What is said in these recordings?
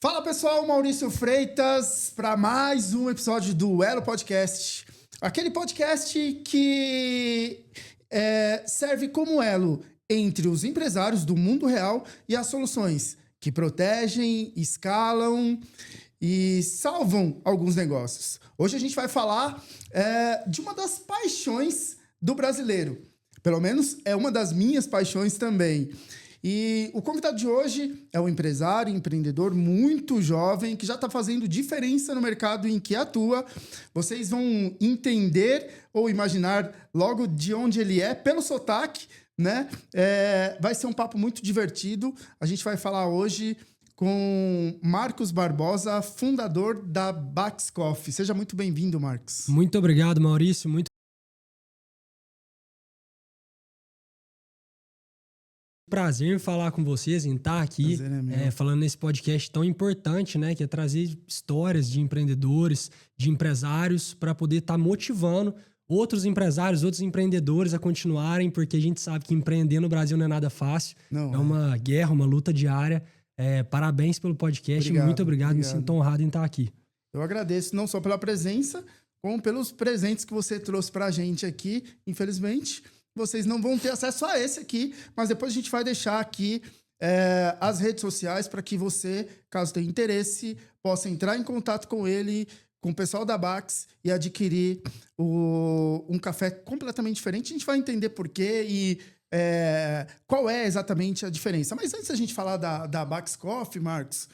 Fala pessoal, Maurício Freitas para mais um episódio do Elo Podcast. Aquele podcast que serve como elo entre os empresários do mundo real e as soluções que protegem, escalam e salvam alguns negócios. Hoje a gente vai falar de uma das paixões do brasileiro. Pelo menos é uma das minhas paixões também. E o convidado de hoje é um empresário, empreendedor muito jovem, que já está fazendo diferença no mercado em que atua. Vocês vão entender ou imaginar logo de onde ele é, pelo sotaque, né? Vai ser um papo muito divertido. A gente vai falar hoje com Marcos Barbosa, fundador da Bax Coffee. Seja muito bem-vindo, Marcos. Muito obrigado, Maurício. Muito prazer em falar com vocês, em estar aqui falando nesse podcast tão importante, né? Que é trazer histórias de empreendedores, de empresários, para poder estar motivando outros empresários, outros empreendedores a continuarem, porque a gente sabe que empreender no Brasil não é nada fácil. É uma guerra, uma luta diária. Parabéns pelo podcast. Muito obrigado. Me sinto honrado em estar aqui. Eu agradeço não só pela presença, como pelos presentes que você trouxe para a gente aqui. Infelizmente, vocês não vão ter acesso a esse aqui, mas depois a gente vai deixar aqui as redes sociais para que você, caso tenha interesse, possa entrar em contato com ele, com o pessoal da Bax e adquirir um café completamente diferente. A gente vai entender por quê e qual é exatamente a diferença. Mas antes da gente falar da Bax Coffee, Marcos,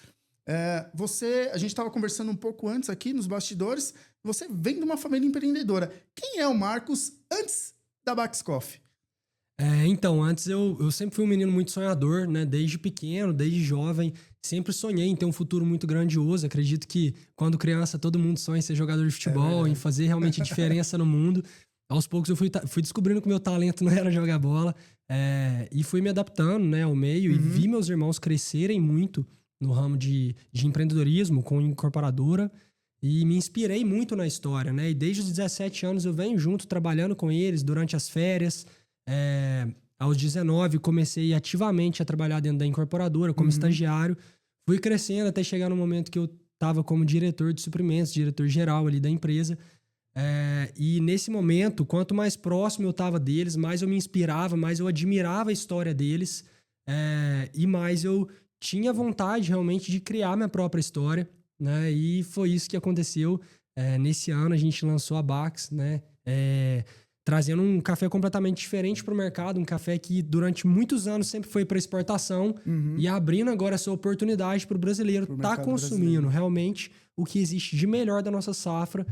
a gente estava conversando um pouco antes aqui nos bastidores, você vem de uma família empreendedora. Quem é o Marcos antes da Bax Coffee? Então, antes eu sempre fui um menino muito sonhador, né? Desde pequeno, desde jovem, sempre sonhei em ter um futuro muito grandioso. Acredito que quando criança todo mundo sonha em ser jogador de futebol, em fazer realmente diferença no mundo. Aos poucos eu fui descobrindo que o meu talento não era jogar bola e fui me adaptando, né, ao meio e vi meus irmãos crescerem muito no ramo de empreendedorismo com incorporadora. E me inspirei muito na história, né? E desde os 17 anos eu venho junto, trabalhando com eles durante as férias. Aos 19 comecei ativamente a trabalhar dentro da incorporadora como estagiário. Fui crescendo até chegar no momento que eu estava como diretor de suprimentos, diretor-geral ali da empresa. E nesse momento, quanto mais próximo eu estava deles, mais eu me inspirava, mais eu admirava a história deles. E mais eu tinha vontade realmente de criar minha própria história. Né? E foi isso que aconteceu. Nesse ano a gente lançou a Bax, né? Trazendo um café completamente diferente para o mercado, um café que durante muitos anos sempre foi para exportação e abrindo agora essa oportunidade para o brasileiro estar consumindo realmente o que existe de melhor da nossa safra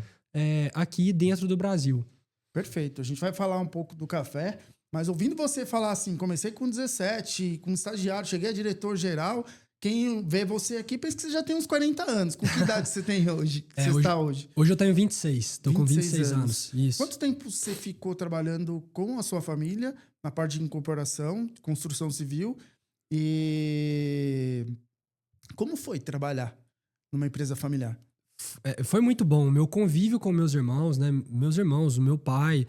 aqui dentro do Brasil. Perfeito. A gente vai falar um pouco do café, mas ouvindo você falar assim, comecei com 17, como estagiário, cheguei a diretor-geral. Quem vê você aqui pensa que você já tem uns 40 anos. Com que idade você tem hoje? Está hoje? Hoje eu tenho 26. Estou com 26 anos. Isso. Quanto tempo você ficou trabalhando com a sua família na parte de incorporação, construção civil? E como foi trabalhar numa empresa familiar? Foi muito bom. O meu convívio com meus irmãos, né? Meus irmãos, o meu pai,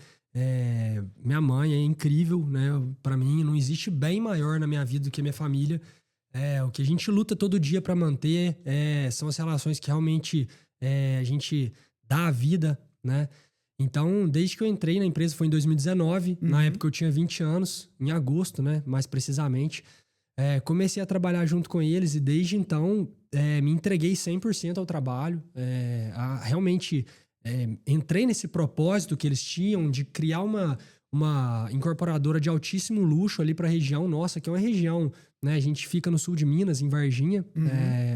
minha mãe é incrível, né? Para mim, não existe bem maior na minha vida do que a minha família. O que a gente luta todo dia para manter são as relações que realmente a gente dá a vida, né? Então, desde que eu entrei na empresa, foi em 2019, na época eu tinha 20 anos, em agosto, né? Mais precisamente. Comecei a trabalhar junto com eles e desde então me entreguei 100% ao trabalho. Realmente entrei nesse propósito que eles tinham de criar uma incorporadora de altíssimo luxo ali para a região nossa, que é uma região, né? A gente fica no sul de Minas, em Varginha.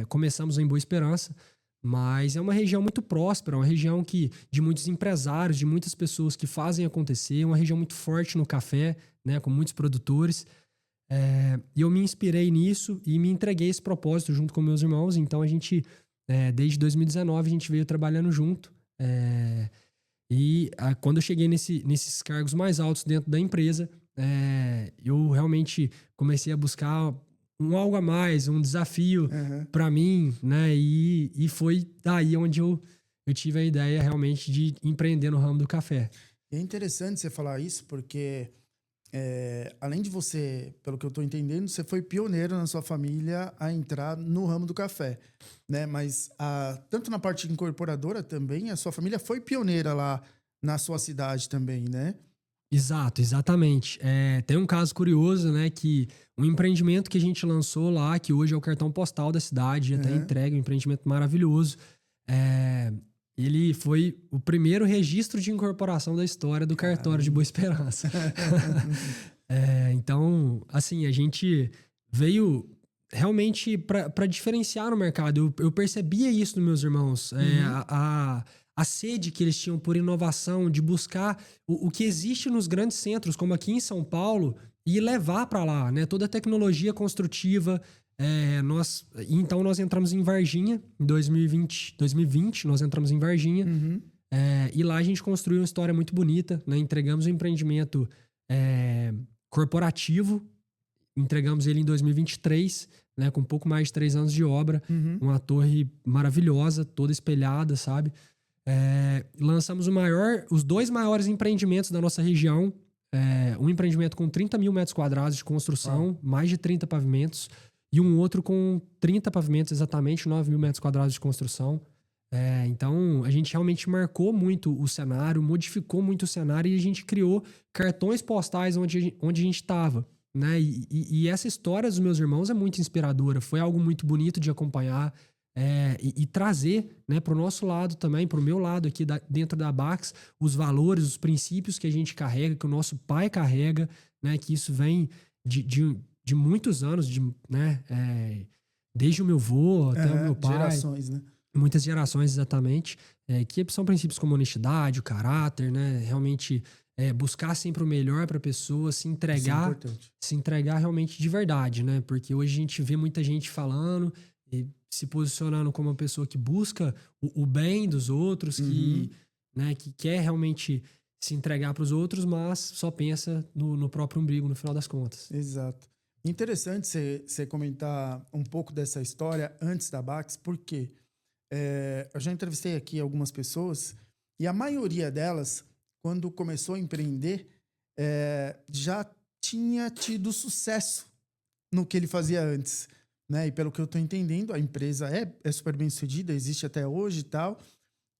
Começamos em Boa Esperança, mas é uma região muito próspera, uma região de muitos empresários, de muitas pessoas que fazem acontecer, uma região muito forte no café, né? Com muitos produtores. E eu me inspirei nisso e me entreguei esse propósito junto com meus irmãos. Então a gente, desde 2019, a gente veio trabalhando junto. Quando eu cheguei nesses cargos mais altos dentro da empresa, eu realmente comecei a buscar algo a mais, um desafio para mim, né? E foi daí onde eu tive a ideia realmente de empreender no ramo do café. É interessante você falar isso, porque além de você, pelo que eu estou entendendo, você foi pioneiro na sua família a entrar no ramo do café, né? Mas tanto na parte incorporadora também, a sua família foi pioneira lá na sua cidade também, né? Exato, exatamente. Tem um caso curioso, né, que um empreendimento que a gente lançou lá, que hoje é o cartão postal da cidade, já tem entregue, um empreendimento maravilhoso. Ele foi o primeiro registro de incorporação da história do cartório de Boa Esperança. Então, assim, a gente veio realmente para diferenciar no mercado. Eu percebia isso nos meus irmãos. A sede que eles tinham por inovação, de buscar o que existe nos grandes centros, como aqui em São Paulo, e levar para lá, né? Toda a tecnologia construtiva. Então nós entramos em Varginha em 2020, nós entramos em Varginha. E lá a gente construiu uma história muito bonita, né? Entregamos um empreendimento corporativo, entregamos ele em 2023, né? Com um pouco mais de 3 anos de obra, uma torre maravilhosa, toda espelhada, sabe? Lançamos os 2 maiores empreendimentos da nossa região. Um empreendimento com 30 mil metros quadrados de construção, mais de 30 pavimentos, e um outro com 30 pavimentos, exatamente 9 mil metros quadrados de construção. Então, a gente realmente marcou muito o cenário, modificou muito o cenário, e a gente criou cartões postais onde a gente estava, né? E essa história dos meus irmãos é muito inspiradora, foi algo muito bonito de acompanhar. E trazer, né, para o nosso lado também, para o meu lado aqui dentro da Bax, os valores, os princípios que a gente carrega, que o nosso pai carrega, né, que isso vem de muitos anos, né, desde o meu avô até o meu pai. Gerações, né? Muitas gerações, exatamente, que são princípios como honestidade, o caráter, né, realmente buscar sempre o melhor para a pessoa, se entregar realmente de verdade, né, porque hoje a gente vê muita gente falando e se posicionando como uma pessoa que busca o bem dos outros, né, que quer realmente se entregar para os outros, mas só pensa no próprio umbigo, no final das contas. Exato. Interessante você comentar um pouco dessa história antes da Bax, porque eu já entrevistei aqui algumas pessoas e a maioria delas, quando começou a empreender, já tinha tido sucesso no que ele fazia antes. Né? E pelo que eu estou entendendo, a empresa é super bem sucedida, existe até hoje e tal.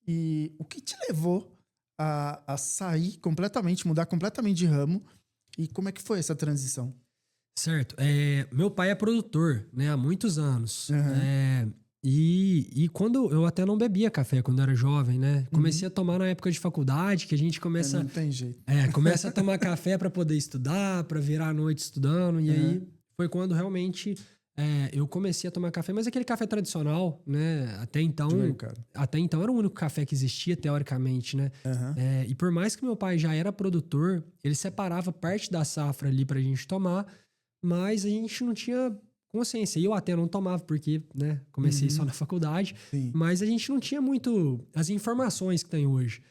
E o que te levou a sair completamente, mudar completamente de ramo? E como é que foi essa transição? Certo. Meu pai é produtor, né, há muitos anos. E quando eu até não bebia café quando eu era jovem, né? Comecei a tomar na época de faculdade, que a gente começa... Não tem jeito. Começa a tomar café para poder estudar, para virar a noite estudando. E aí foi quando realmente... eu comecei a tomar café, mas aquele café tradicional, né? Até então era o único café que existia, teoricamente, né? E por mais que meu pai já era produtor, ele separava parte da safra ali pra gente tomar, mas a gente não tinha consciência. E eu até não tomava, porque, né? Comecei só na faculdade, mas a gente não tinha muito as informações que tem hoje.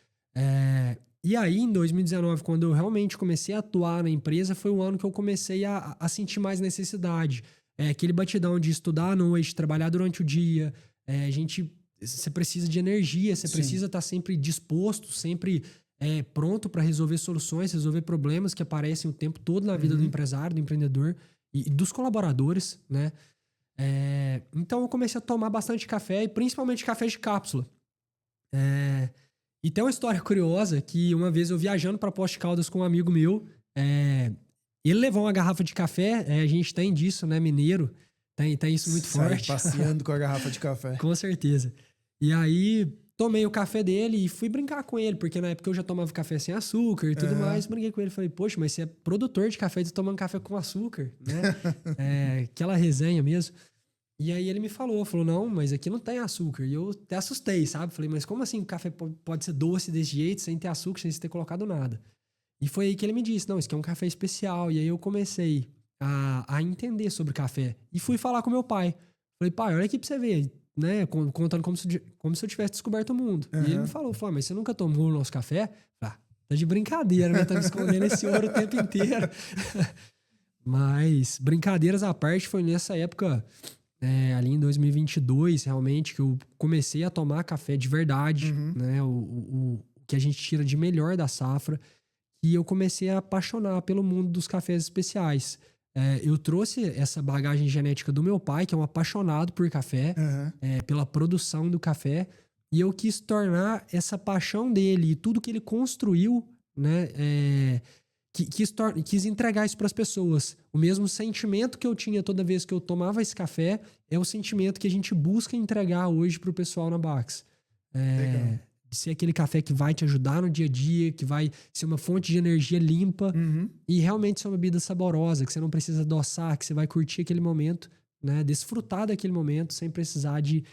E aí, em 2019, quando eu realmente comecei a atuar na empresa, foi o ano que eu comecei a sentir mais necessidade. Aquele batidão de estudar à noite, trabalhar durante o dia. Você precisa de energia, você precisa estar sempre disposto, sempre pronto para resolver soluções, resolver problemas que aparecem o tempo todo na vida do empresário, do empreendedor e dos colaboradores, né? Então eu comecei a tomar bastante café, e principalmente café de cápsula. E tem uma história curiosa que uma vez eu viajando para Poços de Caldas com um amigo meu, ele levou uma garrafa de café, a gente tem disso, né, mineiro, tem isso muito forte. Passeando com a garrafa de café. Com certeza. E aí, tomei o café dele e fui brincar com ele, porque na época eu já tomava café sem açúcar e tudo mais. Brinquei com ele, falei, poxa, mas você é produtor de café e tá tomando café com açúcar, né? Aquela resenha mesmo. E aí ele me falou, não, mas aqui não tem açúcar. E eu até assustei, sabe? Falei, mas como assim o café pode ser doce desse jeito, sem ter açúcar, sem ter colocado nada? E foi aí que ele me disse, não, isso aqui é um café especial. E aí eu comecei a entender sobre café. E fui falar com meu pai. Falei, pai, olha aqui pra você ver, né? Contando como se eu tivesse descoberto o mundo. E ele me falou, mas você nunca tomou o nosso café? Tá de brincadeira, né? Tá me escondendo esse ouro o tempo inteiro. Mas, brincadeiras à parte, foi nessa época, ali em 2022, realmente, que eu comecei a tomar café de verdade, né? O que a gente tira de melhor da safra, que eu comecei a apaixonar pelo mundo dos cafés especiais. Eu trouxe essa bagagem genética do meu pai, que é um apaixonado por café, pela produção do café, e eu quis tornar essa paixão dele e tudo que ele construiu, né, quis entregar isso para as pessoas. O mesmo sentimento que eu tinha toda vez que eu tomava esse café é o sentimento que a gente busca entregar hoje para o pessoal na Bax. De ser aquele café que vai te ajudar no dia a dia, que vai ser uma fonte de energia limpa e realmente ser uma bebida saborosa, que você não precisa adoçar, que você vai curtir aquele momento, né? Desfrutar daquele momento sem precisar de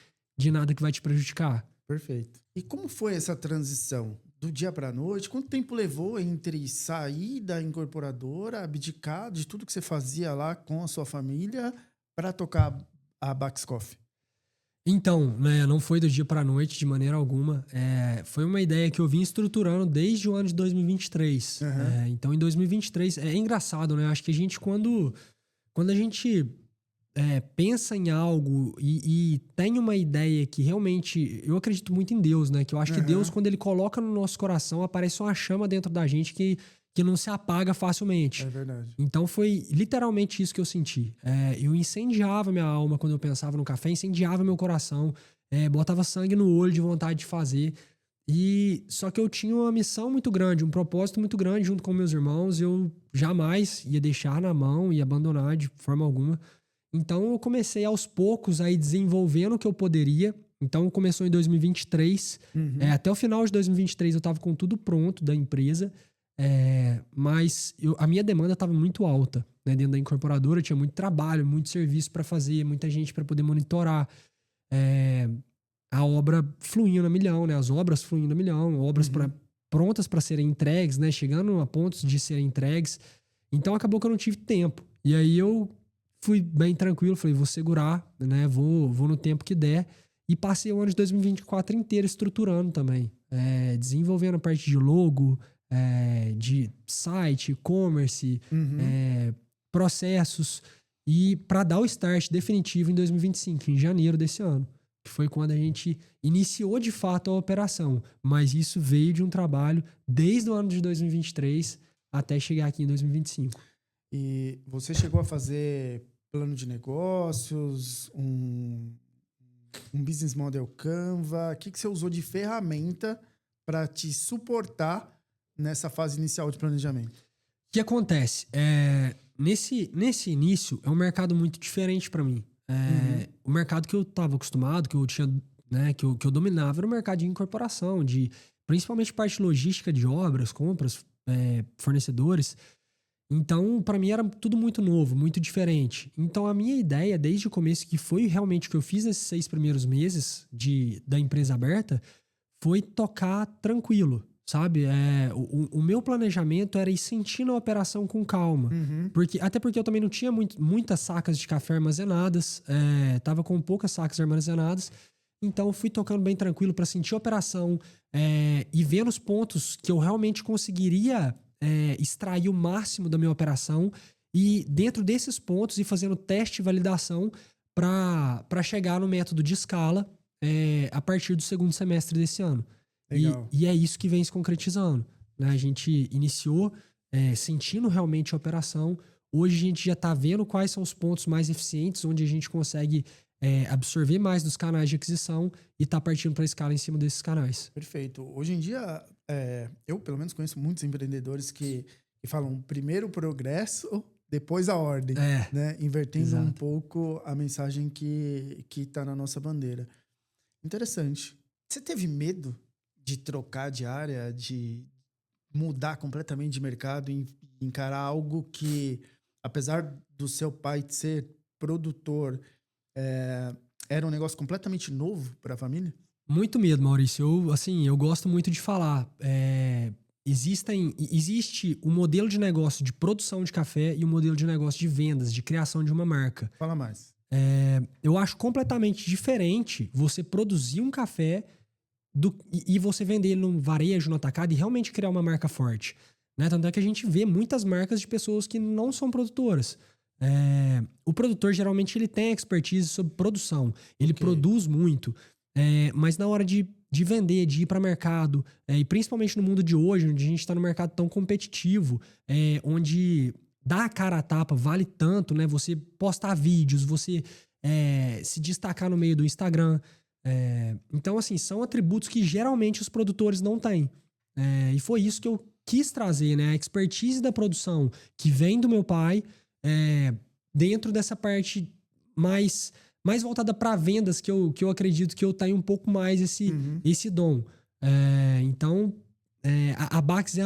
nada que vai te prejudicar. Perfeito. E como foi essa transição? Do dia para a noite? Quanto tempo levou entre sair da incorporadora, abdicar de tudo que você fazia lá com a sua família para tocar a Bax Coffee? Então, né, não foi do dia para a noite de maneira alguma. Foi uma ideia que eu vim estruturando desde o ano de 2023. Então, em 2023, é engraçado, né? Acho que a gente, quando a gente pensa em algo e tem uma ideia que realmente... Eu acredito muito em Deus, né? Que eu acho que Deus, quando ele coloca no nosso coração, aparece uma chama dentro da gente que não se apaga facilmente. É verdade. Então foi literalmente isso que eu senti. Eu incendiava minha alma quando eu pensava no café, incendiava meu coração, botava sangue no olho de vontade de fazer. Só que eu tinha uma missão muito grande, um propósito muito grande junto com meus irmãos. Eu jamais ia deixar na mão e abandonar de forma alguma. Então eu comecei aos poucos a ir desenvolvendo o que eu poderia. Então começou em 2023. Até o final de 2023 eu estava com tudo pronto da empresa. Mas a minha demanda estava muito alta, né? Dentro da incorporadora tinha muito trabalho, muito serviço para fazer, muita gente para poder monitorar, a obra fluindo a milhão, né? As obras fluindo a milhão, obras prontas para serem entregues, né? Chegando a pontos de serem entregues. Então acabou que eu não tive tempo. E aí eu fui bem tranquilo, falei, vou segurar, né? Vou no tempo que der. E passei o ano de 2024 inteiro estruturando também, desenvolvendo a parte de logo, de site, e-commerce, processos, e para dar o start definitivo em 2025, em janeiro desse ano, que foi quando a gente iniciou de fato a operação, mas isso veio de um trabalho desde o ano de 2023 até chegar aqui em 2025. E você chegou a fazer plano de negócios, um business model Canva? O que você usou de ferramenta para te suportar nessa fase inicial de planejamento? O que acontece? Nesse início, é um mercado muito diferente para mim. O mercado que eu estava acostumado, que eu tinha, né, que eu dominava, era o mercado de incorporação, principalmente parte logística de obras, compras, fornecedores. Então, para mim, era tudo muito novo, muito diferente. Então, a minha ideia, desde o começo, que foi realmente o que eu fiz nesses 6 primeiros meses da empresa aberta, foi tocar tranquilo. Sabe? O meu planejamento era ir sentindo a operação com calma. Até porque eu também não tinha muitas sacas de café armazenadas. Tava com poucas sacas armazenadas. Então eu fui tocando bem tranquilo para sentir a operação e ver os pontos que eu realmente conseguiria extrair o máximo da minha operação. E dentro desses pontos ir fazendo teste e validação para chegar no método de escala a partir do segundo semestre desse ano. E é isso que vem se concretizando, né? A gente iniciou sentindo realmente a operação. Hoje a gente já está vendo quais são os pontos mais eficientes, onde a gente consegue absorver mais dos canais de aquisição e está partindo para a escala em cima desses canais. Perfeito. Hoje em dia, eu pelo menos conheço muitos empreendedores que falam primeiro o progresso, depois a ordem, né? Invertendo um pouco a mensagem que está na nossa bandeira. Interessante. Você teve medo de trocar de área, de mudar completamente de mercado e encarar algo que, apesar do seu pai ser produtor, era um negócio completamente novo para a família? Muito medo, Maurício. Eu gosto muito de falar. Existe o modelo de negócio de produção de café e o modelo de negócio de vendas, de criação de uma marca. Fala mais. Eu acho completamente diferente você produzir um café e você vender ele no varejo, no atacado e realmente criar uma marca forte, né? Tanto é que a gente vê muitas marcas de pessoas que não são produtoras. O produtor, geralmente, ele tem expertise sobre produção. Ele produz muito. Mas na hora de de vender, de ir para mercado, e principalmente no mundo de hoje, onde a gente está no mercado tão competitivo, onde dar a cara a tapa vale tanto, né? Você postar vídeos, você se destacar no meio do Instagram. Então, assim, são atributos que geralmente os produtores não têm. E foi isso que eu quis trazer, né? A expertise da produção que vem do meu pai, dentro dessa parte mais voltada para vendas, que eu acredito que eu tenho um pouco mais esse dom. Então, a Bax é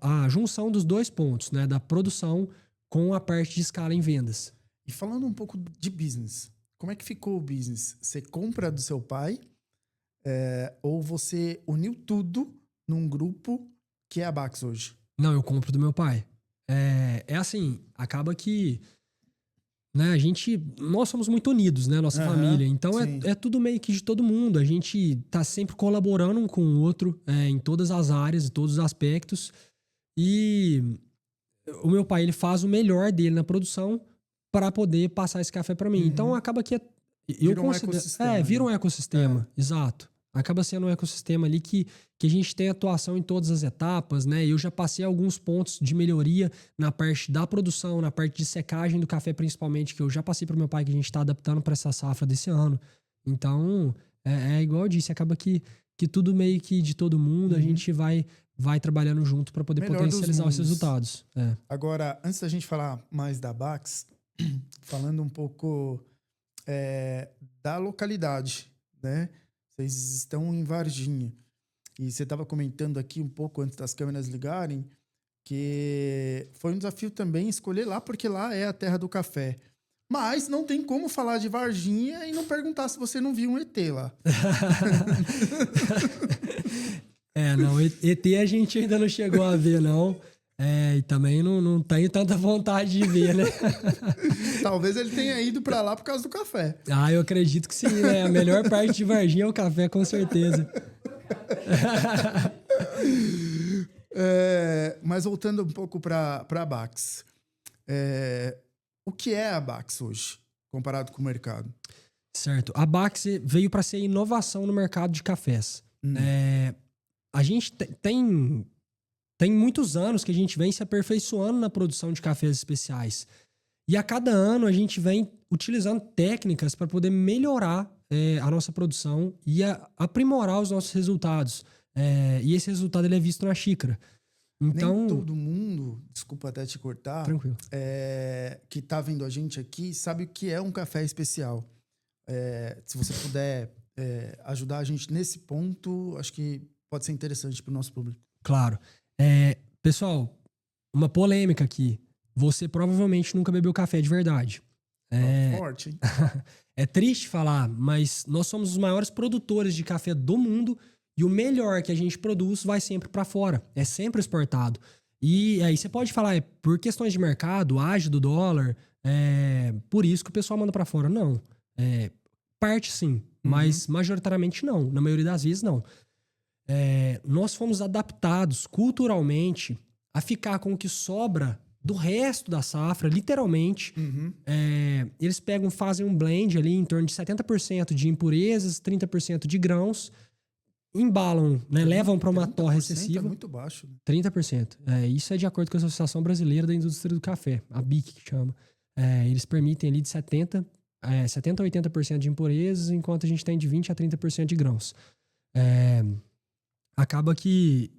a junção dos dois pontos, né? Da produção com a parte de escala em vendas. E falando um pouco de business, como é que ficou o business? Você compra do seu pai ou você uniu tudo num grupo que é a Bax hoje? Não, eu compro do meu pai. Assim, acaba que, né, nós somos muito unidos, né, nossa família. Então é tudo meio que de todo mundo. A gente tá sempre colaborando um com o outro em todas as áreas, em todos os aspectos. E o meu pai, ele faz o melhor dele na produção para poder passar esse café para mim. Então acaba que vira um ecossistema. Vira um ecossistema, exato. Acaba sendo um ecossistema ali que a gente tem atuação em todas as etapas, né? Eu já passei alguns pontos de melhoria na parte da produção, na parte de secagem do café, principalmente, que eu já passei para o meu pai, que a gente está adaptando para essa safra desse ano. Então, igual eu disse, acaba que tudo meio que de todo mundo, a gente vai trabalhando junto para poder Melhor potencializar os resultados. Agora, antes da gente falar mais da Bax, falando um pouco da localidade, né? Vocês estão em Varginha. E você estava comentando aqui um pouco antes das câmeras ligarem que foi um desafio também escolher lá, porque lá é a terra do café. Mas não tem como falar de Varginha e não perguntar se você não viu um ET lá. Não, ET a gente ainda não chegou a ver, não. E também não tenho tanta vontade de ver, né? Talvez ele tenha ido pra lá por causa do café. Eu acredito que sim, né? A melhor parte de Varginha é o café, com certeza. Mas voltando um pouco pra Bax. O que é a Bax hoje, comparado com o mercado? Certo. A Bax veio para ser inovação no mercado de cafés. A gente tem muitos anos que a gente vem se aperfeiçoando na produção de cafés especiais. E a cada ano a gente vem utilizando técnicas para poder melhorar a nossa produção e aprimorar os nossos resultados. E esse resultado ele é visto na xícara. Então, nem todo mundo, desculpa até te cortar, tranquilo. Que está vendo a gente aqui sabe o que é um café especial. Se você puder ajudar a gente nesse ponto, acho que pode ser interessante para o nosso público. Claro. Pessoal, uma polêmica aqui. Você provavelmente nunca bebeu café de verdade. Forte, hein? É triste falar, mas nós somos os maiores produtores de café do mundo e o melhor que a gente produz vai sempre para fora. É sempre exportado. E aí você pode falar, por questões de mercado, ágio do dólar, por isso que o pessoal manda para fora. Não. Parte sim, mas majoritariamente não. Na maioria das vezes, não. Nós fomos adaptados culturalmente a ficar com o que sobra do resto da safra, literalmente. Eles fazem um blend ali em torno de 70% de impurezas, 30% de grãos, embalam, né, levam para uma torre excessiva. É muito baixo. 30%. Isso é de acordo com a Associação Brasileira da Indústria do Café, a BIC que chama. Eles permitem ali de 70% a 80% de impurezas, enquanto a gente tem de 20% a 30% de grãos. Acaba que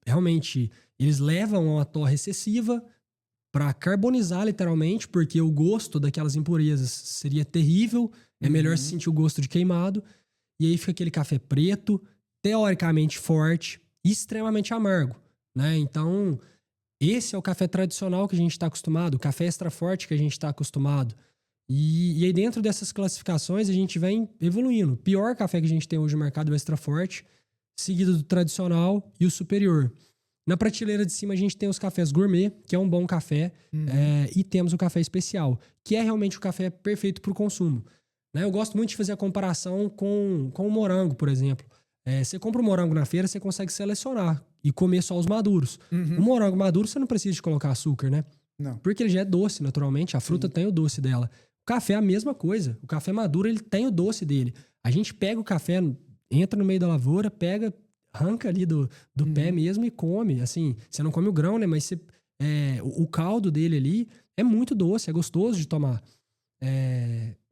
realmente eles levam a uma torre excessiva para carbonizar literalmente, porque o gosto daquelas impurezas seria terrível, é melhor se sentir o gosto de queimado, e aí fica aquele café preto, teoricamente forte e extremamente amargo, né? Então, esse é o café tradicional que a gente está acostumado, o café extra forte que a gente está acostumado. E aí dentro dessas classificações a gente vem evoluindo. O pior café que a gente tem hoje no mercado é o extra forte, seguido do tradicional e o superior. Na prateleira de cima a gente tem os cafés gourmet, que é um bom café, e temos o café especial, que é realmente o café perfeito para o consumo. Né? Eu gosto muito de fazer a comparação com o morango, por exemplo. Você compra um morango na feira, você consegue selecionar e comer só os maduros. O morango maduro você não precisa de colocar açúcar, né? Não. Porque ele já é doce, naturalmente. A fruta tem o doce dela. O café é a mesma coisa. O café maduro ele tem o doce dele. A gente pega o café entra no meio da lavoura, pega, arranca ali do pé mesmo e come. Assim, você não come o grão, né? Mas o caldo dele ali é muito doce, é gostoso de tomar.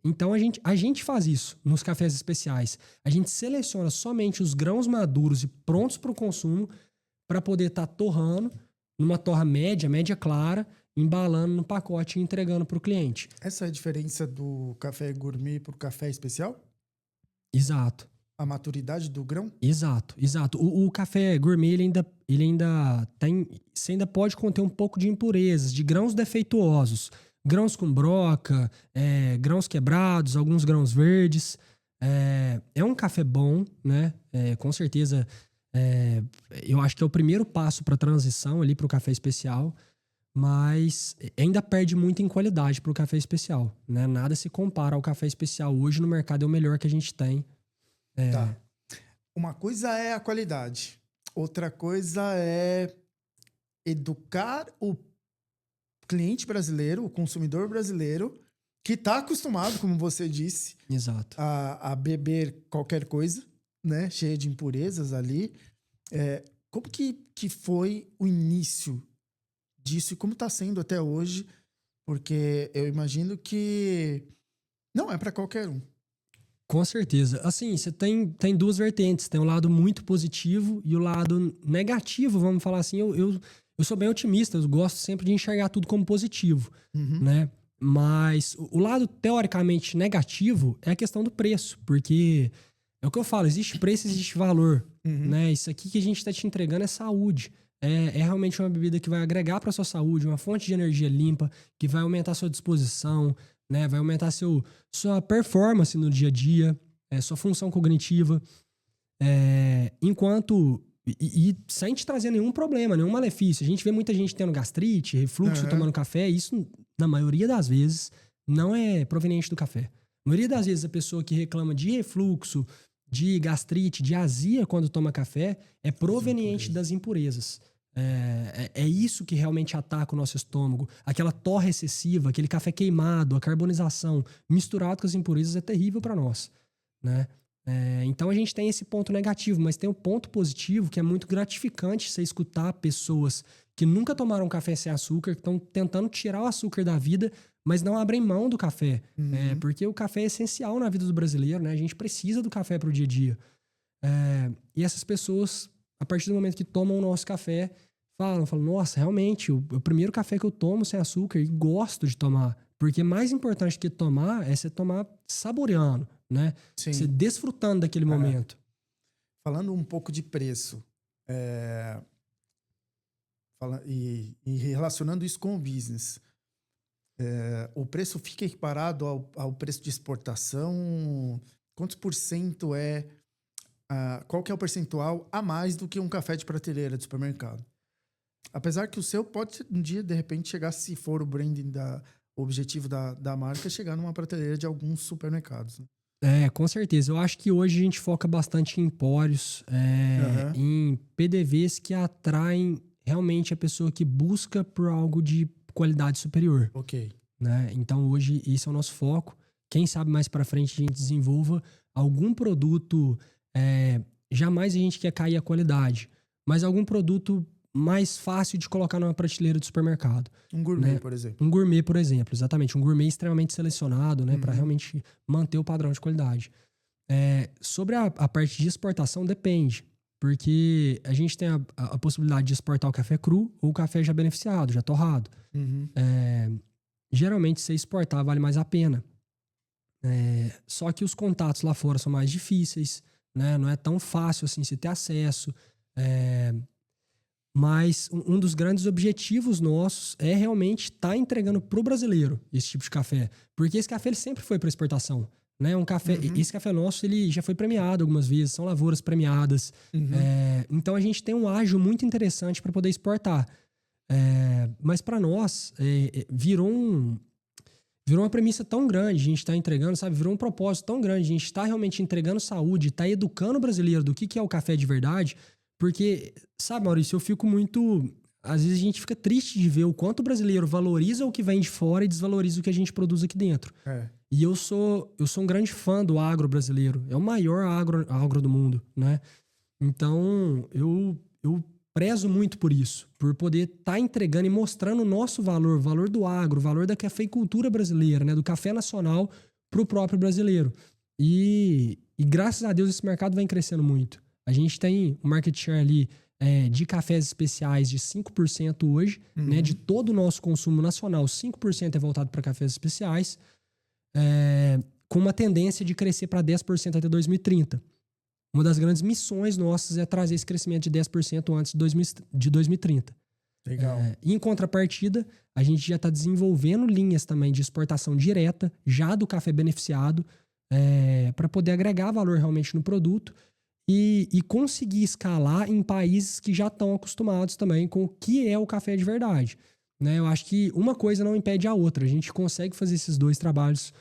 Então a gente faz isso nos cafés especiais. A gente seleciona somente os grãos maduros e prontos para o consumo para poder estar torrando numa torra média clara, embalando no pacote e entregando para o cliente. Essa é a diferença do café gourmet para o café especial? Exato. A maturidade do grão? Exato. O café gourmet, ele ainda tem... Você ainda pode conter um pouco de impurezas, de grãos defeituosos. Grãos com broca, grãos quebrados, alguns grãos verdes. É um café bom, né? Com certeza, eu acho que é o primeiro passo para a transição ali para o café especial, mas ainda perde muito em qualidade para o café especial, né? Nada se compara ao café especial. Hoje no mercado é o melhor que a gente tem. Tá. Uma coisa é a qualidade, outra coisa é educar o cliente brasileiro, o consumidor brasileiro, que está acostumado, como você disse, Exato. a beber qualquer coisa, né, cheia de impurezas ali. Como que foi o início disso e como está sendo até hoje? Porque eu imagino que não é para qualquer um. Com certeza. Assim, você tem duas vertentes. Tem o lado muito positivo e o lado negativo, vamos falar assim. Eu sou bem otimista, eu gosto sempre de enxergar tudo como positivo, né? Mas o lado teoricamente negativo é a questão do preço, porque é o que eu falo, existe preço, existe valor, né? Isso aqui que a gente está te entregando é saúde. É realmente uma bebida que vai agregar para sua saúde, uma fonte de energia limpa, que vai aumentar a sua disposição, né? Vai aumentar sua performance no dia a dia, sua função cognitiva. E sem te trazer nenhum problema, nenhum malefício. A gente vê muita gente tendo gastrite, refluxo, tomando café. Isso, na maioria das vezes, não é proveniente do café. Na maioria das vezes, a pessoa que reclama de refluxo, de gastrite, de azia quando toma café, é proveniente das impurezas. É isso que realmente ataca o nosso estômago. Aquela torra excessiva, aquele café queimado, a carbonização misturado com as impurezas é terrível para nós, né? Então a gente tem esse ponto negativo, mas tem o ponto positivo que é muito gratificante você escutar pessoas que nunca tomaram café sem açúcar, que estão tentando tirar o açúcar da vida, mas não abrem mão do café. Porque o café é essencial na vida do brasileiro, né? A gente precisa do café pro dia a dia. E essas pessoas, a partir do momento que tomam o nosso café, falam, nossa, realmente, o primeiro café que eu tomo sem açúcar e gosto de tomar. Porque mais importante que tomar é você tomar saboreando, né? Sim. Você desfrutando daquele momento. Falando um pouco de preço, e relacionando isso com o business, o preço fica equiparado ao preço de exportação? Quantos por cento qual que é o percentual a mais do que um café de prateleira de supermercado? Apesar que o seu pode um dia, de repente, chegar, se for o branding o objetivo da marca, chegar numa prateleira de alguns supermercados, né? Com certeza. Eu acho que hoje a gente foca bastante em empórios, em PDVs que atraem realmente a pessoa que busca por algo de qualidade superior. Ok. Né? Então hoje esse é o nosso foco. Quem sabe mais para frente a gente desenvolva algum produto, jamais a gente quer cair a qualidade, mas algum produto mais fácil de colocar numa prateleira de supermercado. Um gourmet, né? por exemplo. Um gourmet, por exemplo, exatamente. Um gourmet extremamente selecionado, né? Para realmente manter o padrão de qualidade. Sobre a parte de exportação, depende. Porque a gente tem a possibilidade de exportar o café cru ou o café já beneficiado, já torrado. Geralmente, se exportar, vale mais a pena. Só que os contatos lá fora são mais difíceis, né? Não é tão fácil assim se ter acesso. Mas um dos grandes objetivos nossos é realmente estar entregando para o brasileiro esse tipo de café. Porque esse café ele sempre foi para exportação. Né? Esse café nosso ele já foi premiado algumas vezes, são lavouras premiadas. Então a gente tem um ágio muito interessante para poder exportar. Mas para nós virou uma premissa tão grande, a gente está entregando, sabe? Virou um propósito tão grande, a gente está realmente entregando saúde, está educando o brasileiro do que é o café de verdade. Porque, sabe, Maurício, eu fico muito... Às vezes a gente fica triste de ver o quanto o brasileiro valoriza o que vem de fora e desvaloriza o que a gente produz aqui dentro. E eu sou um grande fã do agro brasileiro. É o maior agro do mundo, né? Então, eu prezo muito por isso, por poder estar entregando e mostrando o nosso valor, o valor do agro, o valor da cafeicultura brasileira, né? Do café nacional para o próprio brasileiro. E graças a Deus esse mercado vem crescendo muito. A gente tem um market share ali de cafés especiais de 5% hoje, né? De todo o nosso consumo nacional, 5% é voltado para cafés especiais, com uma tendência de crescer para 10% até 2030. Uma das grandes missões nossas é trazer esse crescimento de 10% antes de 2030. Legal. Em contrapartida, a gente já está desenvolvendo linhas também de exportação direta, já do café beneficiado, para poder agregar valor realmente no produto e conseguir escalar em países que já estão acostumados também com o que é o café de verdade. Né? Eu acho que uma coisa não impede a outra. A gente consegue fazer esses dois trabalhos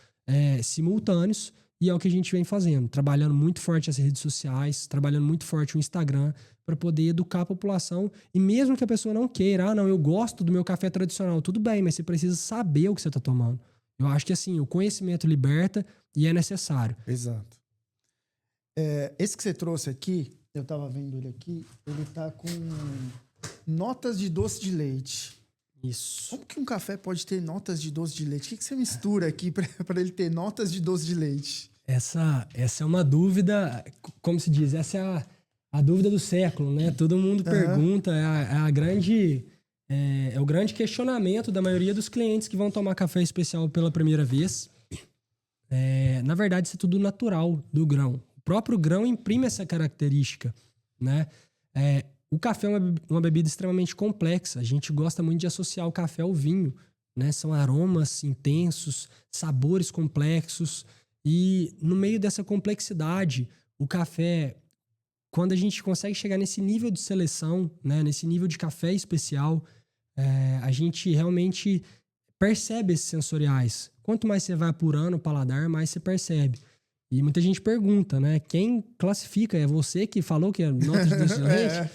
simultâneos. E é o que a gente vem fazendo, trabalhando muito forte as redes sociais, trabalhando muito forte o Instagram, para poder educar a população. E mesmo que a pessoa não queira, não, eu gosto do meu café tradicional, tudo bem, mas você precisa saber o que você está tomando. Eu acho que assim, o conhecimento liberta e é necessário. Exato. Esse que você trouxe aqui, eu estava vendo ele aqui, ele tá com notas de doce de leite. Isso. Como que um café pode ter notas de doce de leite? O que você mistura aqui para ele ter notas de doce de leite? Essa é uma dúvida, como se diz, essa é a dúvida do século, né? Todo mundo pergunta, é o grande questionamento da maioria dos clientes que vão tomar café especial pela primeira vez. Na verdade, isso é tudo natural do grão. O próprio grão imprime essa característica, né? O café é uma bebida extremamente complexa. A gente gosta muito de associar o café ao vinho, né? São aromas intensos, sabores complexos. E no meio dessa complexidade, o café, quando a gente consegue chegar nesse nível de seleção, né? Nesse nível de café especial, a gente realmente percebe esses sensoriais. Quanto mais você vai apurando o paladar, mais você percebe. E muita gente pergunta, né? Quem classifica? É você que falou que é nota de doce de leite?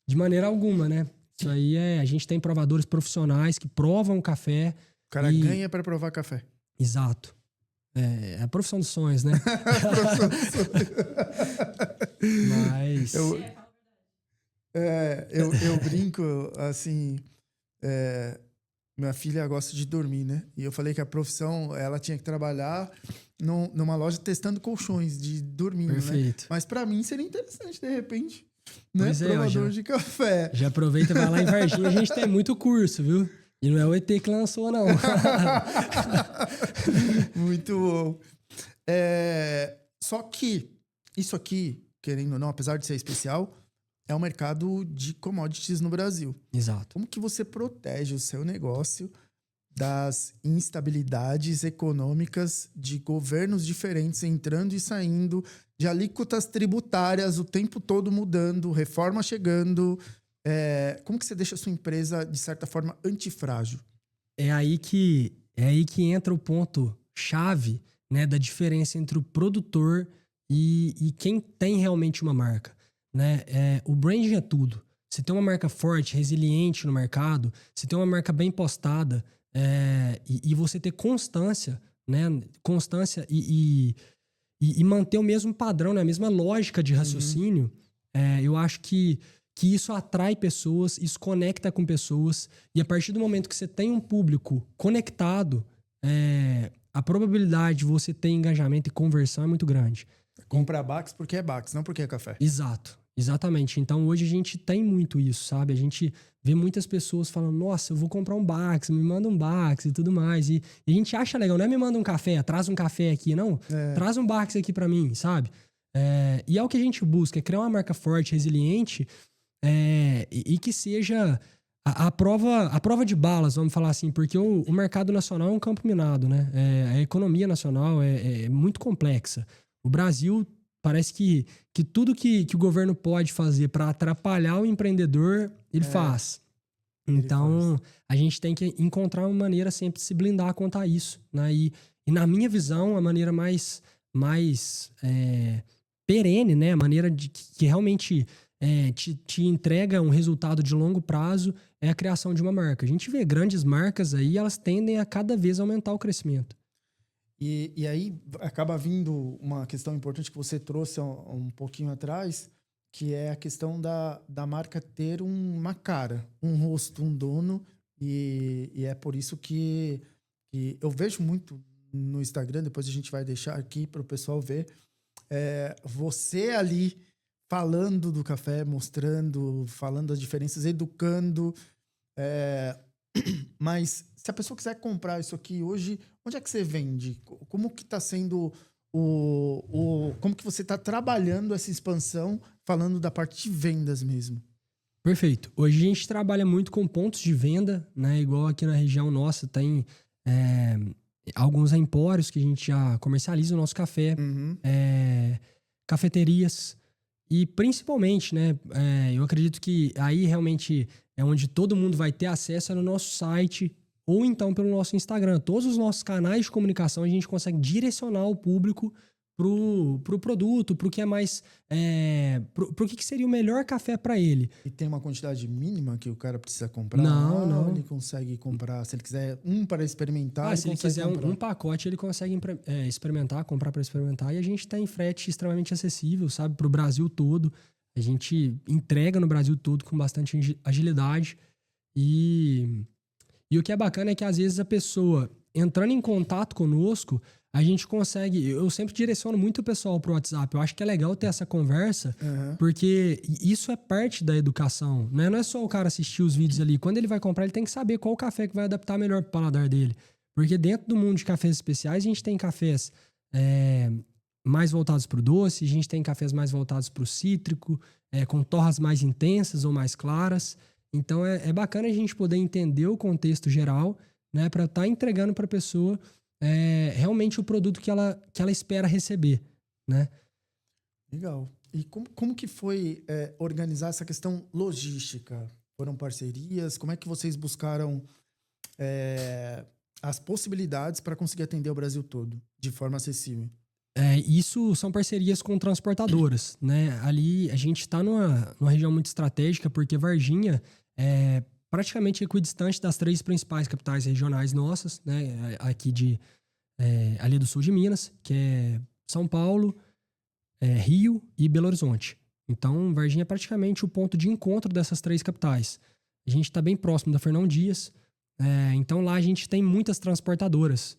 De maneira alguma, né? Isso aí a gente tem provadores profissionais que provam o café. O cara ganha para provar café. Exato. É a profissão dos sonhos, né? Mas... Eu brinco, assim... minha filha gosta de dormir, né? E eu falei que a profissão, ela tinha que trabalhar numa loja testando colchões de dormir, Perfeito. Né? Mas para mim seria interessante, de repente... Né? Pois Provador de café. Já aproveita e vai lá em Varginha. A gente tem muito curso, viu? E não é o ET que lançou, não. Muito bom. Só que isso aqui, querendo ou não, apesar de ser especial, é um mercado de commodities no Brasil. Exato. Como que você protege o seu negócio das instabilidades econômicas de governos diferentes entrando e saindo, de alíquotas tributárias o tempo todo mudando, reforma chegando? Como que você deixa a sua empresa, de certa forma, antifrágil? É aí que entra o ponto-chave, né, da diferença entre o produtor e quem tem realmente uma marca. Né? O branding é tudo. Você tem uma marca forte, resiliente no mercado, você tem uma marca bem postada, e você ter constância, né? Constância e manter o mesmo padrão, né? A mesma lógica de raciocínio, eu acho que isso atrai pessoas, isso conecta com pessoas, e a partir do momento que você tem um público conectado, a probabilidade de você ter engajamento e conversão é muito grande. Comprar Bax porque é Bax, não porque é café. Exato. Exatamente. Então, hoje a gente tem muito isso, sabe? A gente vê muitas pessoas falando, nossa, eu vou comprar um Bax, me manda um Bax e tudo mais. E a gente acha legal, não é me manda um café, traz um café aqui, não. Traz um Bax aqui pra mim, sabe? E é o que a gente busca, é criar uma marca forte, resiliente, e que seja a prova de balas, vamos falar assim, porque o mercado nacional é um campo minado, né? A economia nacional é muito complexa. O Brasil... Parece que tudo que o governo pode fazer para atrapalhar o empreendedor, ele faz. Então, a gente tem que encontrar uma maneira sempre de se blindar quanto a isso. Né? E na minha visão, a maneira mais perene, né? A maneira que realmente te entrega um resultado de longo prazo é a criação de uma marca. A gente vê grandes marcas aí, elas tendem a cada vez aumentar o crescimento. E aí acaba vindo uma questão importante que você trouxe um pouquinho atrás, que é a questão da marca ter uma cara, um rosto, um dono. E é por isso que eu vejo muito no Instagram, depois a gente vai deixar aqui para o pessoal ver, você ali falando do café, mostrando, falando as diferenças, educando. Mas se a pessoa quiser comprar isso aqui hoje, onde é que você vende? Como que está sendo como que você está trabalhando essa expansão, falando da parte de vendas mesmo? Perfeito. Hoje a gente trabalha muito com pontos de venda, né? Igual aqui na região nossa tem alguns empórios que a gente já comercializa o nosso café, cafeterias e principalmente, né? Eu acredito que aí realmente é onde todo mundo vai ter acesso no nosso site ou então pelo nosso Instagram. Todos os nossos canais de comunicação a gente consegue direcionar o público pro produto, pro que é mais... pro que seria o melhor café para ele. E tem uma quantidade mínima que o cara precisa comprar? Não. Ele consegue comprar, se ele quiser para experimentar, se ele quiser um pacote, ele consegue experimentar, comprar para experimentar. E a gente tem frete extremamente acessível, sabe? Pro Brasil todo. A gente entrega no Brasil todo com bastante agilidade. E o que é bacana é que às vezes a pessoa entrando em contato conosco, a gente consegue... Eu sempre direciono muito o pessoal pro WhatsApp. Eu acho que é legal ter essa conversa, porque isso é parte da educação, né? Não é só o cara assistir os vídeos ali. Quando ele vai comprar, ele tem que saber qual café que vai adaptar melhor pro paladar dele. Porque dentro do mundo de cafés especiais, a gente tem cafés mais voltados pro doce, a gente tem cafés mais voltados pro cítrico, com torras mais intensas ou mais claras. Então, é bacana a gente poder entender o contexto geral, né? Para estar entregando para a pessoa realmente o produto que ela espera receber, né? Legal. E como que foi organizar essa questão logística? Foram parcerias? Como é que vocês buscaram as possibilidades para conseguir atender o Brasil todo de forma acessível? Isso são parcerias com transportadoras, né? Ali a gente está numa região muito estratégica, porque Varginha é praticamente equidistante das 3 principais capitais regionais nossas, né? Aqui ali do sul de Minas, que é São Paulo, Rio e Belo Horizonte. Então, Varginha é praticamente o ponto de encontro dessas 3 capitais. A gente está bem próximo da Fernão Dias, então lá a gente tem muitas transportadoras.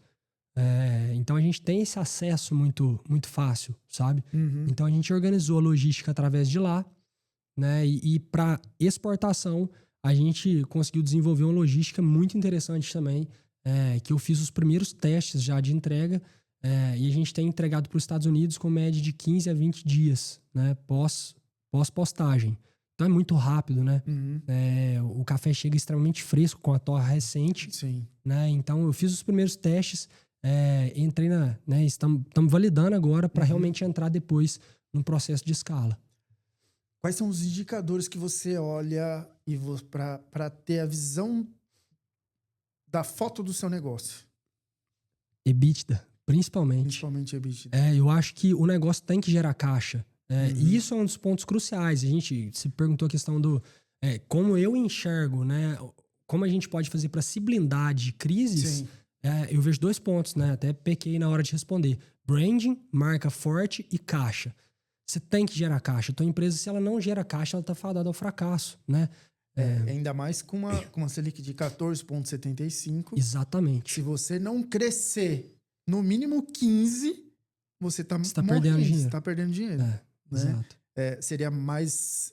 Então a gente tem esse acesso muito, muito fácil, sabe? Então a gente organizou a logística através de lá, né? E para exportação, a gente conseguiu desenvolver uma logística muito interessante também, que eu fiz os primeiros testes já de entrega, e a gente tem entregado para os Estados Unidos com média de 15 a 20 dias, né, pós-postagem. Então é muito rápido, né? O café chega extremamente fresco, com a torra recente. Sim. Né? Então eu fiz os primeiros testes, entrei né, estamos validando agora para realmente entrar depois no processo de escala. Quais são os indicadores que você olha para ter a visão da foto do seu negócio? EBITDA, principalmente. Principalmente EBITDA. Eu acho que o negócio tem que gerar caixa. E isso é um dos pontos cruciais. A gente se perguntou a questão do como eu enxergo, né? Como a gente pode fazer para se blindar de crises. Eu vejo 2 pontos, né? Até pequei na hora de responder. Branding, marca forte e caixa. Você tem que gerar caixa. A tua empresa, se ela não gera caixa, ela está fadada ao fracasso, né? Ainda mais com uma Selic de 14,75. Exatamente. Se você não crescer no mínimo 15, você está perdendo dinheiro. Você está perdendo dinheiro. Né? Exato. Seria mais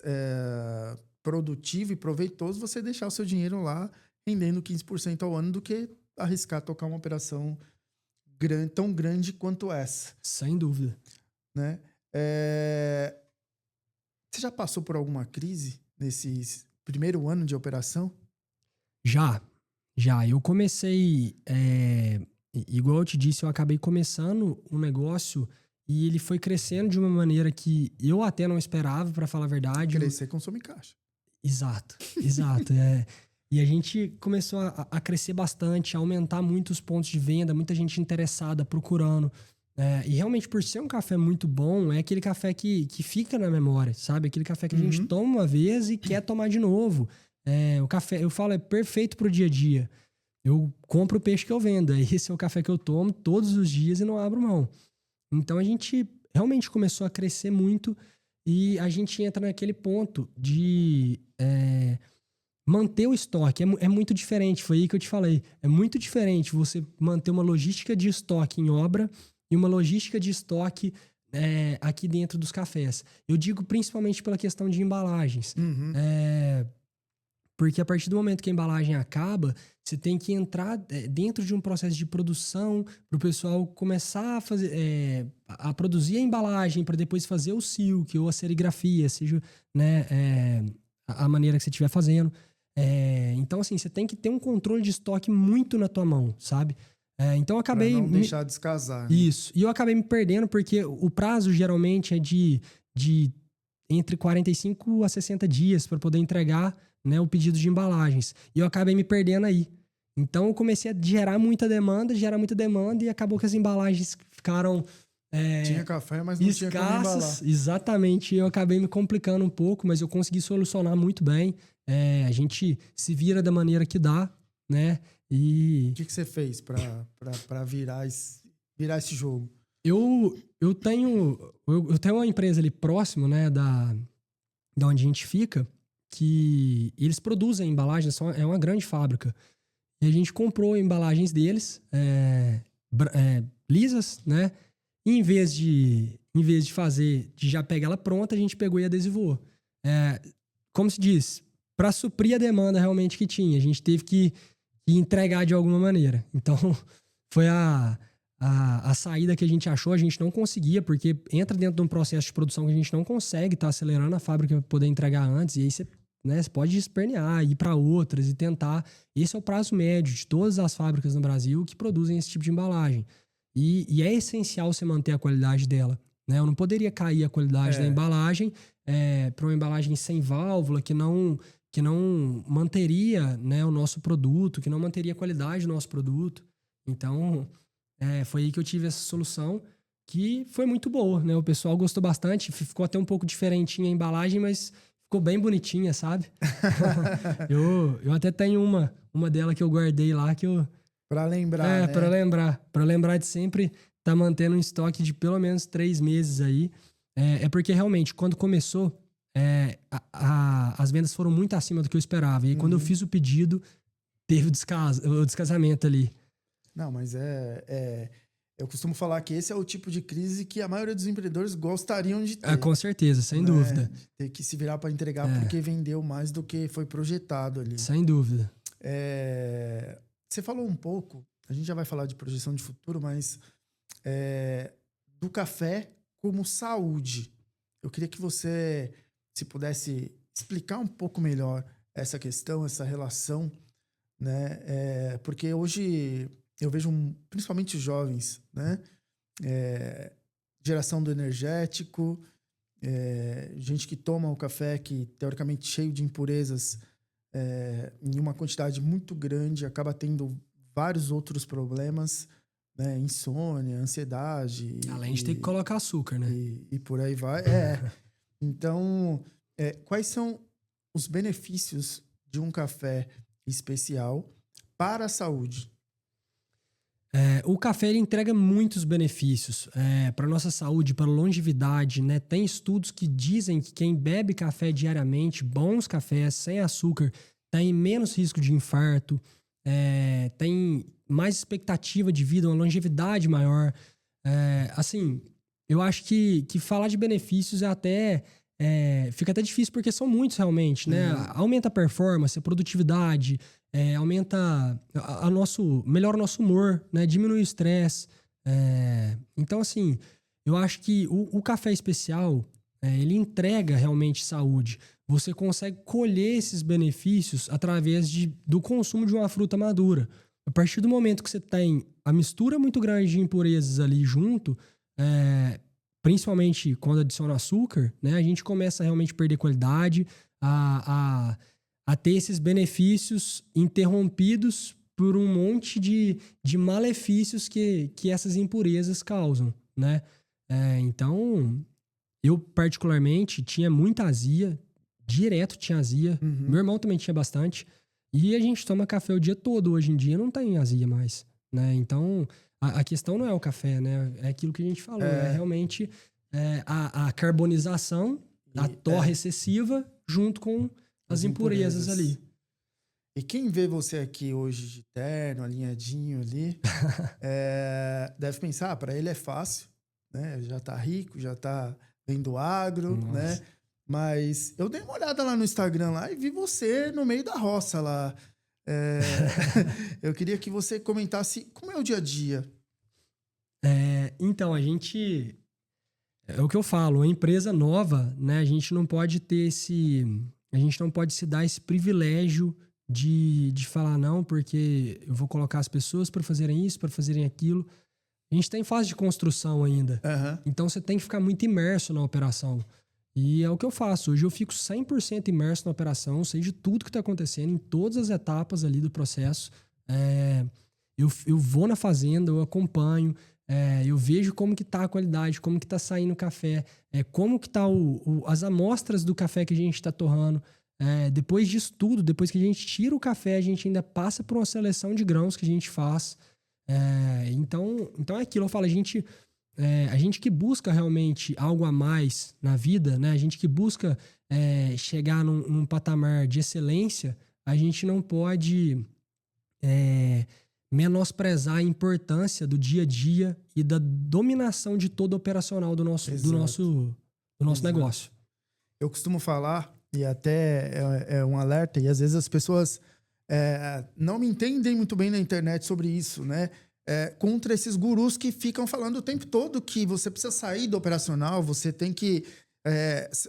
produtivo e proveitoso você deixar o seu dinheiro lá rendendo 15% ao ano do que arriscar tocar uma operação tão grande quanto essa. Sem dúvida. Né? Você já passou por alguma crise nesse primeiro ano de operação? Já. Eu comecei, igual eu te disse, eu acabei começando um negócio e ele foi crescendo de uma maneira que eu até não esperava, para falar a verdade. Crescer consome caixa. Exato. E a gente começou a crescer bastante, a aumentar muitos pontos de venda, muita gente interessada, procurando. E realmente, por ser um café muito bom, é aquele café que fica na memória, sabe? Aquele café que a gente toma uma vez e quer tomar de novo. O café, eu falo, é perfeito pro dia a dia. eu compro o peixe que eu vendo. Esse é o café que eu tomo todos os dias e não abro mão. Então a gente realmente começou a crescer muito e a gente entra naquele ponto de manter o estoque. É muito diferente, foi aí que eu te falei. É muito diferente você manter uma logística de estoque em obra e uma logística de estoque aqui dentro dos cafés. Eu digo principalmente pela questão de embalagens. Uhum. Porque a partir do momento que a embalagem acaba, você tem que entrar dentro de um processo de produção para o pessoal começar a fazer, a produzir a embalagem para depois fazer o silk ou a serigrafia, seja, né, a maneira que você estiver fazendo. Então, assim, você tem que ter um controle de estoque muito na tua mão, sabe? Então, eu acabei... Pra não deixar descasar. Né? Isso. E eu acabei me perdendo porque o prazo geralmente é de entre 45 a 60 dias para poder entregar, né, o pedido de embalagens. E eu acabei me perdendo aí. Então eu comecei a gerar muita demanda e acabou que as embalagens ficaram tinha café, mas não escassas. tinha como embalar. Exatamente. Eu acabei me complicando um pouco, mas eu consegui solucionar muito bem. A gente se vira da maneira que dá, né? E o que você fez para virar esse jogo? Eu tenho uma empresa ali próximo, né, da onde a gente fica, que eles produzem embalagens, é uma grande fábrica. E a gente comprou embalagens deles, lisas, né? E em vez de já pegar ela pronta, a gente pegou e adesivou. Como se diz, para suprir a demanda realmente que tinha, a gente teve que entregar de alguma maneira. Então, foi a saída que a gente achou. A gente não conseguia, porque entra dentro de um processo de produção que a gente não consegue estar acelerando a fábrica para poder entregar antes, e aí você pode espernear, ir para outras e tentar. Esse é o prazo médio de todas as fábricas no Brasil que produzem esse tipo de embalagem. E é essencial você manter a qualidade dela. Né? Eu não poderia cair a qualidade da embalagem para uma embalagem sem válvula, que não manteria, né, o nosso produto, que não manteria a qualidade do nosso produto. Então, foi aí que eu tive essa solução, que foi muito boa, né? O pessoal gostou bastante, ficou até um pouco diferentinha a embalagem, mas ficou bem bonitinha, sabe? eu até tenho uma dela que eu guardei lá, que eu... Pra lembrar, né? Pra lembrar de sempre tá mantendo um estoque de pelo menos 3 meses aí. Porque realmente, quando começou, as vendas foram muito acima do que eu esperava. E aí, quando eu fiz o pedido, teve o descasamento ali. Não, mas eu costumo falar que esse é o tipo de crise que a maioria dos empreendedores gostariam de ter. Com certeza, sem dúvida. Ter que se virar para entregar porque vendeu mais do que foi projetado ali. Sem dúvida. Você falou um pouco, a gente já vai falar de projeção de futuro, mas do café como saúde. Eu queria que você, se pudesse explicar um pouco melhor essa questão, essa relação, né? Porque hoje eu vejo principalmente os jovens, né? Geração do energético, gente que toma o café que teoricamente cheio de impurezas em uma quantidade muito grande, acaba tendo vários outros problemas, né? Insônia, ansiedade. Além de ter que colocar açúcar, né? E por aí vai. Então, quais são os benefícios de um café especial para a saúde? O café ele entrega muitos benefícios para nossa saúde, para longevidade, né? Tem estudos que dizem que quem bebe café diariamente, bons cafés, sem açúcar, tem menos risco de infarto, tem mais expectativa de vida, uma longevidade maior. Assim, eu acho que falar de benefícios fica até difícil porque são muitos realmente, né? Aumenta a performance, a produtividade, melhora o nosso humor, né? Diminui o estresse. Então, assim, eu acho que o café especial, ele entrega realmente saúde. Você consegue colher esses benefícios através do consumo de uma fruta madura. A partir do momento que você tem a mistura muito grande de impurezas ali junto, principalmente quando adiciona açúcar, né, a gente começa a realmente perder qualidade, a ter esses benefícios interrompidos por um monte de malefícios que essas impurezas causam, né? Então, eu particularmente tinha muita azia, direto tinha azia. Meu irmão também tinha bastante. E a gente toma café o dia todo. Hoje em dia não tem azia mais, né? Então, a questão não é o café, né? É aquilo que a gente falou. É realmente a carbonização, a torra excessiva, junto com as impurezas ali. E quem vê você aqui hoje de terno, alinhadinho ali, deve pensar, para ele é fácil, né? Já tá rico, já tá vendo agro, né? Mas eu dei uma olhada lá no Instagram lá e vi você no meio da roça lá. Eu queria que você comentasse como é o dia a dia. Então, a gente... É o que eu falo, a empresa nova, né? A gente não pode ter a gente não pode se dar esse privilégio de falar não, porque eu vou colocar as pessoas para fazerem isso, para fazerem aquilo. A gente está em fase de construção ainda. Então, você tem que ficar muito imerso na operação. E é o que eu faço. Hoje eu fico 100% imerso na operação, sei de tudo que está acontecendo, em todas as etapas ali do processo. Eu vou na fazenda, eu acompanho, eu vejo como que tá a qualidade, como que tá saindo o café, como que tá as amostras do café que a gente está torrando. Depois disso tudo, depois que a gente tira o café, a gente ainda passa por uma seleção de grãos que a gente faz. Então é aquilo, eu falo, a gente que busca realmente algo a mais na vida, né? A gente que busca chegar num patamar de excelência, a gente não pode menosprezar a importância do dia a dia e da dominação de todo o operacional do nosso negócio. Eu costumo falar, e até é um alerta, e às vezes as pessoas não me entendem muito bem na internet sobre isso, né? Contra esses gurus que ficam falando o tempo todo que você precisa sair do operacional, você tem que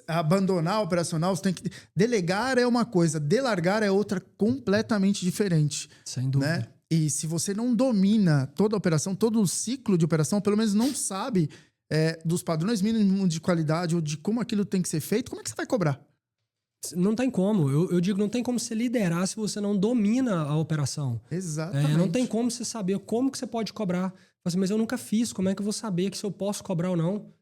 abandonar o operacional, você tem que... Delegar é uma coisa, delargar é outra completamente diferente. Sem dúvida. Né? E se você não domina toda a operação, todo o ciclo de operação, pelo menos não sabe dos padrões mínimos de qualidade ou de como aquilo tem que ser feito, como é que você vai cobrar? Não tem como. Eu digo, não tem como você liderar se você não domina a operação. Exatamente. Não tem como você saber como que você pode cobrar. Assim, mas eu nunca fiz, como é que eu vou saber que se eu posso cobrar ou não?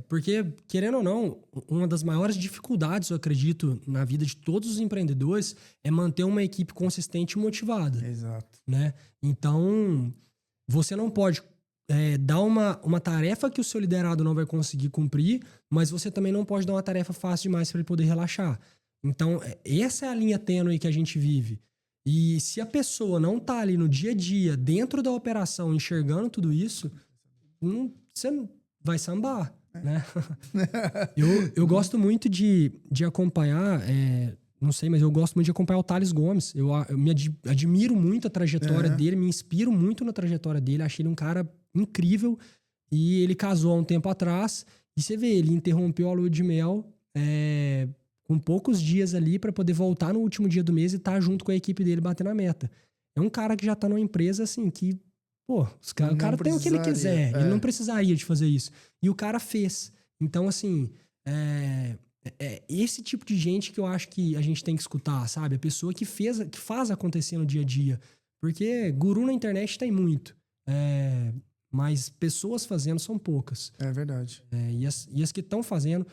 Porque, querendo ou não, uma das maiores dificuldades, eu acredito, na vida de todos os empreendedores é manter uma equipe consistente e motivada. Exato. Né? Então, você não pode dar uma tarefa que o seu liderado não vai conseguir cumprir, mas você também não pode dar uma tarefa fácil demais para ele poder relaxar. Então, essa é a linha tênue que a gente vive. E se a pessoa não tá ali no dia a dia, dentro da operação, enxergando tudo isso, você vai sambar, né? Eu gosto muito de acompanhar, não sei, mas eu gosto muito de acompanhar o Thales Gomes. Eu me admiro muito a trajetória dele, me inspiro muito na trajetória dele. Achei ele um cara incrível. E ele casou há um tempo atrás. E você vê, ele interrompeu a lua de mel com poucos dias ali para poder voltar no último dia do mês e estar junto com a equipe dele batendo a meta. É um cara que já tá numa empresa assim que, pô, o cara tem o que ele quiser. Ele não precisaria de fazer isso. E o cara fez. Então, assim, esse tipo de gente que eu acho que a gente tem que escutar, sabe? A pessoa que faz acontecer no dia a dia. Porque guru na internet tem muito. Mas pessoas fazendo são poucas. É verdade. E as que estão fazendo,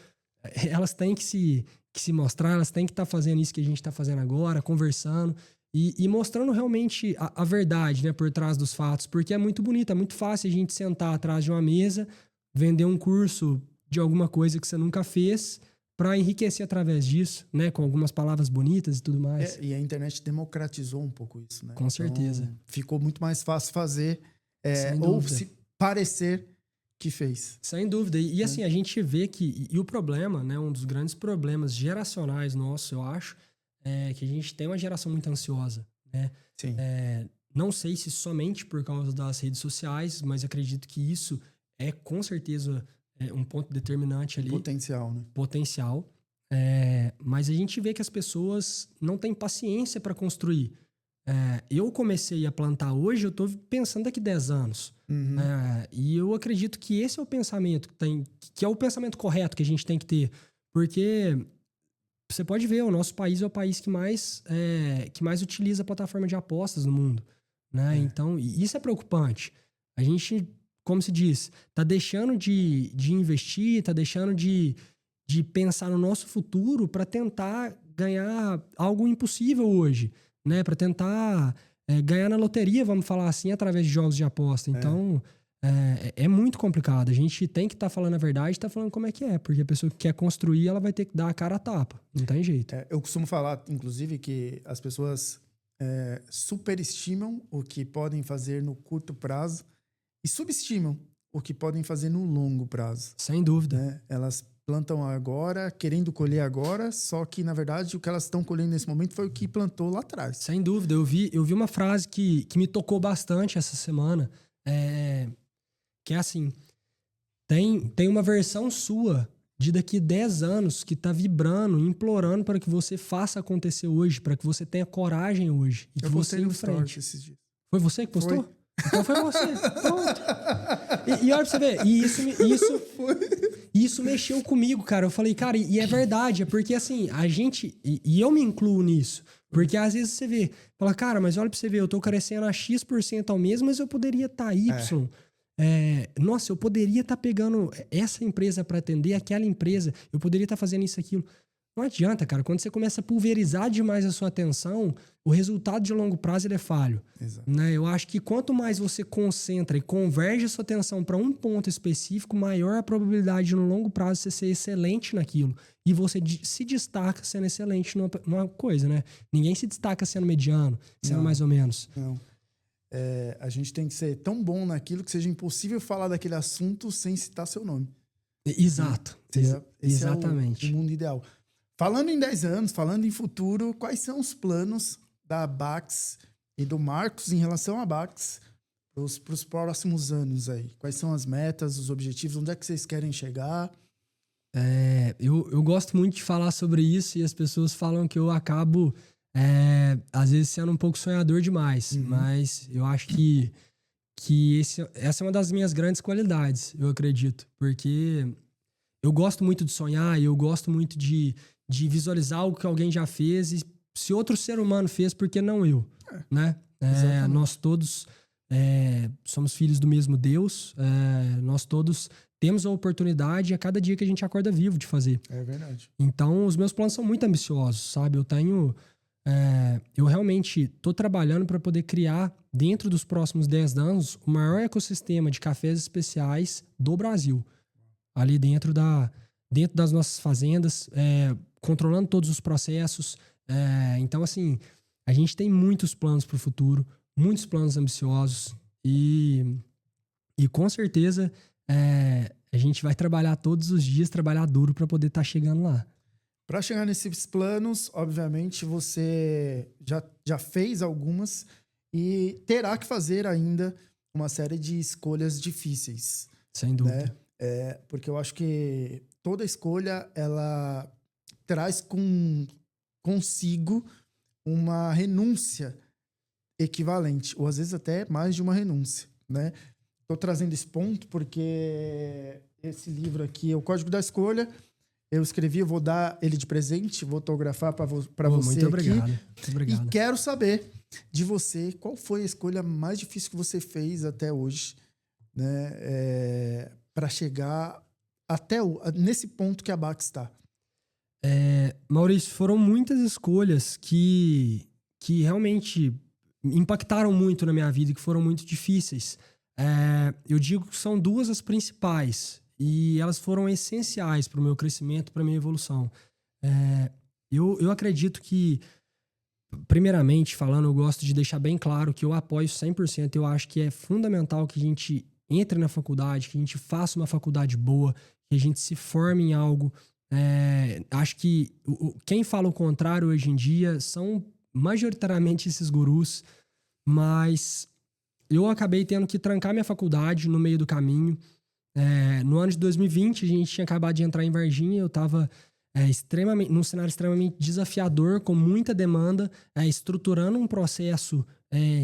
elas têm que se mostrar, elas têm que estar fazendo isso que a gente está fazendo agora, conversando e mostrando realmente a verdade, né, por trás dos fatos. Porque é muito bonito, é muito fácil a gente sentar atrás de uma mesa, vender um curso de alguma coisa que você nunca fez para enriquecer através disso, né, com algumas palavras bonitas e tudo mais. E a internet democratizou um pouco isso, né? Com certeza. Então, ficou muito mais fácil fazer ou se parecer que fez. Sem dúvida. E assim, a gente vê que... E o problema, né? Um dos grandes problemas geracionais nossos, eu acho, é que a gente tem uma geração muito ansiosa, né? Sim. Não sei se somente por causa das redes sociais, mas acredito que isso é, com certeza, um ponto determinante ali. Potencial, né? Potencial. Mas a gente vê que as pessoas não têm paciência para construir. Eu comecei a plantar hoje, eu estou pensando daqui 10 anos. E eu acredito que esse é o pensamento que é o pensamento correto que a gente tem que ter. Porque você pode ver, o nosso país é o país que mais utiliza a plataforma de apostas no mundo. Né? Então, isso é preocupante. A gente, como se diz, está deixando de investir, está deixando de pensar no nosso futuro para tentar ganhar algo impossível hoje. né? Para tentar ganhar na loteria, vamos falar assim, através de jogos de aposta. Então, é muito complicado. A gente tem que estar falando a verdade e tá falando como é que é. Porque a pessoa que quer construir, ela vai ter que dar a cara a tapa. Não tem jeito. Eu costumo falar, inclusive, que as pessoas superestimam o que podem fazer no curto prazo e subestimam o que podem fazer no longo prazo. Sem dúvida. Né? Elas plantam agora, querendo colher agora, só que, na verdade, o que elas estão colhendo nesse momento foi o que plantou lá atrás. Sem dúvida. Eu vi uma frase que me tocou bastante essa semana, que é assim, tem uma versão sua de daqui 10 anos que tá vibrando, implorando para que você faça acontecer hoje, para que você tenha coragem hoje. E que você enfrente. Esses dias. Foi você que postou? Foi. Então foi você. Pronto. E olha pra você ver, isso mexeu comigo, cara. Eu falei, cara, e é verdade, é porque assim, a gente, e eu me incluo nisso, porque às vezes você vê, fala, cara, mas olha pra você ver, eu tô crescendo a X% ao mês, mas eu poderia estar Y. Nossa, eu poderia estar pegando essa empresa para atender aquela empresa, eu poderia estar fazendo isso, aquilo. Não adianta, cara. Quando você começa a pulverizar demais a sua atenção, o resultado de longo prazo ele é falho. Exato. Né? Eu acho que quanto mais você concentra e converge a sua atenção para um ponto específico, maior a probabilidade de no longo prazo você ser excelente naquilo. E você se destaca sendo excelente numa coisa, né? Ninguém se destaca sendo mediano, sendo mais ou menos. Não. A gente tem que ser tão bom naquilo que seja impossível falar daquele assunto sem citar seu nome. Exato. Esse Exatamente. É o mundo ideal. Falando em 10 anos, falando em futuro, quais são os planos da Bax e do Marcos em relação à Bax para os próximos anos aí? Quais são as metas, os objetivos? Onde é que vocês querem chegar? Eu gosto muito de falar sobre isso e as pessoas falam que eu acabo, às vezes, sendo um pouco sonhador demais. Mas eu acho que essa é uma das minhas grandes qualidades, eu acredito. Porque eu gosto muito de sonhar e eu gosto muito de visualizar algo que alguém já fez e se outro ser humano fez, por que não eu? Né? Nós todos somos filhos do mesmo Deus, nós todos temos a oportunidade a cada dia que a gente acorda vivo de fazer. É verdade. Então, os meus planos são muito ambiciosos, sabe? Eu realmente estou trabalhando para poder criar, dentro dos próximos 10 anos, o maior ecossistema de cafés especiais do Brasil. Ali dentro das nossas fazendas, controlando todos os processos. Então, assim, a gente tem muitos planos para o futuro, muitos planos ambiciosos e com certeza a gente vai trabalhar todos os dias, trabalhar duro para poder estar chegando lá. Para chegar nesses planos, obviamente, você já fez algumas e terá que fazer ainda uma série de escolhas difíceis. Sem dúvida. Né? Porque eu acho que toda escolha, ela traz consigo uma renúncia equivalente, ou às vezes até mais de uma renúncia, né? Estou trazendo esse ponto porque esse livro aqui é o Código da Escolha. Eu escrevi, eu vou dar ele de presente, vou autografar para você muito obrigado. aqui. Muito obrigado. E quero saber de você qual foi a escolha mais difícil que você fez até hoje, né? Para chegar até nesse ponto que a Bax está. Maurício, foram muitas escolhas que realmente impactaram muito na minha vida e que foram muito difíceis. Eu digo que são duas as principais e elas foram essenciais para o meu crescimento, para a minha evolução. Eu acredito que, primeiramente falando, eu gosto de deixar bem claro que eu apoio 100%. Eu acho que é fundamental que a gente entre na faculdade, que a gente faça uma faculdade boa, que a gente se forme em algo. Acho que quem fala o contrário hoje em dia são majoritariamente esses gurus, mas eu acabei tendo que trancar minha faculdade no meio do caminho. No ano de 2020, a gente tinha acabado de entrar em Varginha, eu estava num cenário extremamente desafiador, com muita demanda, estruturando um processo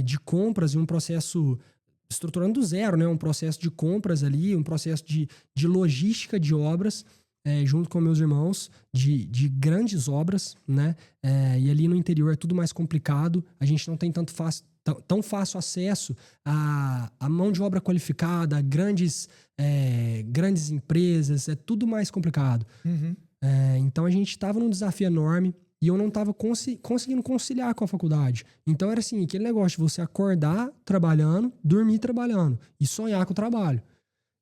de compras e um processo estruturando do zero, né? Um processo de compras ali, um processo de logística de obras, junto com meus irmãos, de grandes obras, né? E ali no interior é tudo mais complicado, a gente não tem tão fácil acesso à mão de obra qualificada, a grandes empresas, é tudo mais complicado. Uhum. Então a gente estava num desafio enorme e eu não estava conseguindo conciliar com a faculdade. Então era assim, aquele negócio de você acordar trabalhando, dormir trabalhando e sonhar com o trabalho.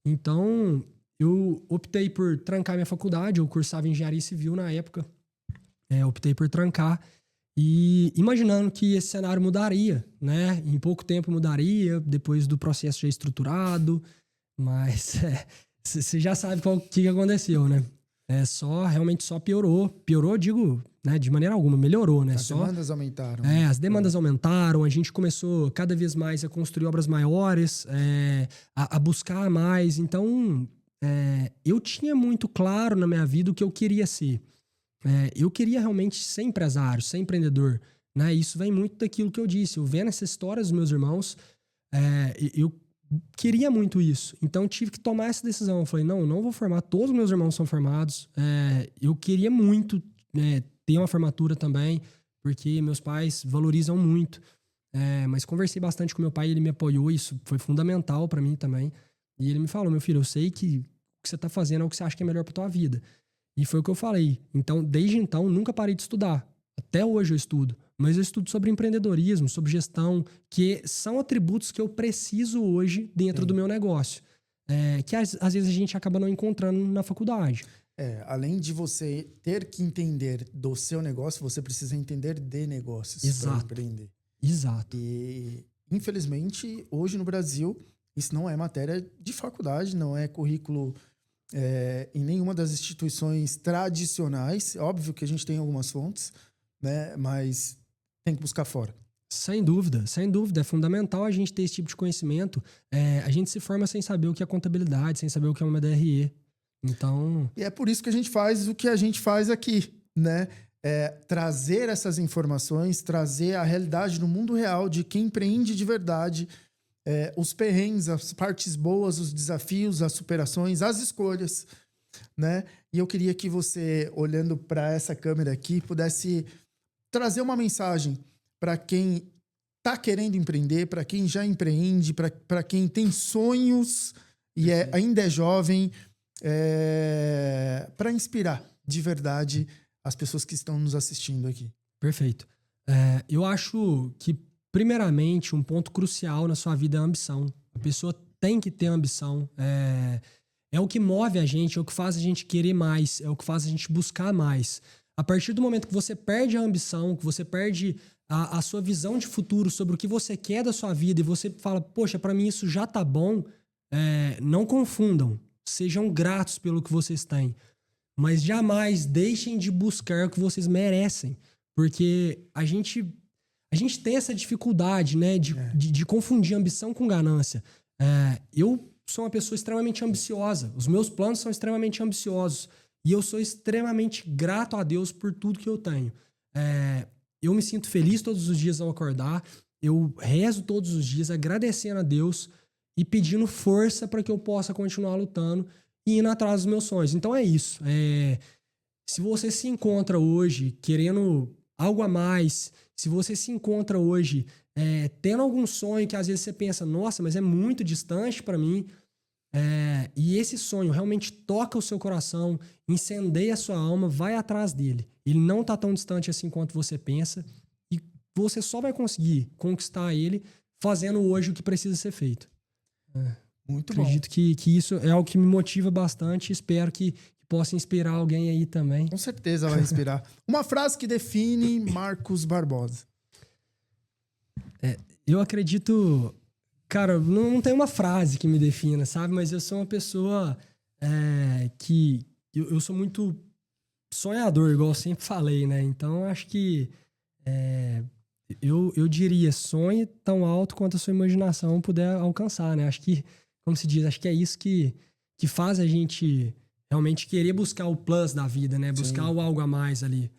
Então eu optei por trancar minha faculdade, eu cursava engenharia civil na época, optei por trancar e imaginando que esse cenário mudaria, né? Em pouco tempo mudaria, depois do processo já estruturado, mas você já sabe o que aconteceu, né? Realmente só piorou. Piorou, digo, né, de maneira alguma, melhorou, né? As demandas aumentaram. As demandas aumentaram, a gente começou cada vez mais a construir obras maiores, a buscar mais. Então, eu tinha muito claro na minha vida o que eu queria ser. Eu queria realmente ser empresário, ser empreendedor, né? Isso vem muito daquilo que eu disse. Eu vendo essa história dos meus irmãos, eu queria muito isso. Então, tive que tomar essa decisão. Eu falei, não vou formar. Todos os meus irmãos são formados. Eu queria muito ter uma formatura também, porque meus pais valorizam muito. Mas conversei bastante com meu pai, ele me apoiou. Isso foi fundamental para mim também. E ele me falou, meu filho, eu sei que o que você tá fazendo é o que você acha que é melhor pra tua vida. E foi o que eu falei. Então, desde então, nunca parei de estudar. Até hoje eu estudo. Mas eu estudo sobre empreendedorismo, sobre gestão, que são atributos que eu preciso hoje dentro do meu negócio. Que às vezes a gente acaba não encontrando na faculdade. Além de você ter que entender do seu negócio, você precisa entender de negócios para empreender. Exato. E, infelizmente, hoje no Brasil, isso não é matéria de faculdade, não é currículo em nenhuma das instituições tradicionais. Óbvio que a gente tem algumas fontes, né? Mas tem que buscar fora. Sem dúvida. É fundamental a gente ter esse tipo de conhecimento. A gente se forma sem saber o que é contabilidade, sem saber o que é uma DRE. Então... E é por isso que a gente faz o que a gente faz aqui, né? Trazer essas informações, trazer a realidade no mundo real de quem empreende de verdade, os perrengues, as partes boas, os desafios, as superações, as escolhas, né? E eu queria que você, olhando para essa câmera aqui, pudesse trazer uma mensagem para quem está querendo empreender, para quem já empreende, para quem tem sonhos e ainda é jovem, para inspirar de verdade as pessoas que estão nos assistindo aqui. Perfeito. Eu acho que, primeiramente, um ponto crucial na sua vida é a ambição. A pessoa tem que ter ambição. É o que move a gente, é o que faz a gente querer mais, é o que faz a gente buscar mais. A partir do momento que você perde a ambição, que você perde a sua visão de futuro sobre o que você quer da sua vida e você fala, poxa, para mim isso já tá bom, não confundam. Sejam gratos pelo que vocês têm. Mas jamais deixem de buscar o que vocês merecem. Porque a gente tem essa dificuldade, né, de confundir ambição com ganância. Eu sou uma pessoa extremamente ambiciosa. Os meus planos são extremamente ambiciosos. E eu sou extremamente grato a Deus por tudo que eu tenho. Eu me sinto feliz todos os dias ao acordar. Eu rezo todos os dias agradecendo a Deus e pedindo força para que eu possa continuar lutando e indo atrás dos meus sonhos. Então é isso. Se você se encontra hoje querendo algo a mais, se você se encontra hoje tendo algum sonho que às vezes você pensa, nossa, mas é muito distante para mim, e esse sonho realmente toca o seu coração, incendeia a sua alma, vai atrás dele. Ele não tá tão distante assim quanto você pensa e você só vai conseguir conquistar ele fazendo hoje o que precisa ser feito. Muito bom. Acredito que isso é algo que me motiva bastante e espero que possa inspirar alguém aí também. Com certeza vai inspirar. Uma frase que define Marcos Barbosa. Eu acredito... Cara, não tem uma frase que me defina, sabe? Mas eu sou uma pessoa que... Eu sou muito sonhador, igual eu sempre falei, né? Então, acho que... eu diria, sonhe tão alto quanto a sua imaginação puder alcançar, né? Acho que, como se diz, acho que é isso que faz a gente realmente querer buscar o plus da vida, né? Buscar o algo a mais ali.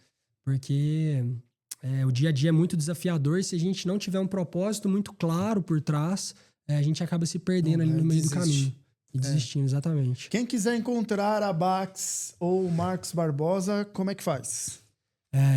Porque o dia a dia é muito desafiador e se a gente não tiver um propósito muito claro por trás, a gente acaba se perdendo ali no meio do caminho. E desistindo, exatamente. Quem quiser encontrar a Bax ou o Marcos Barbosa, como é que faz?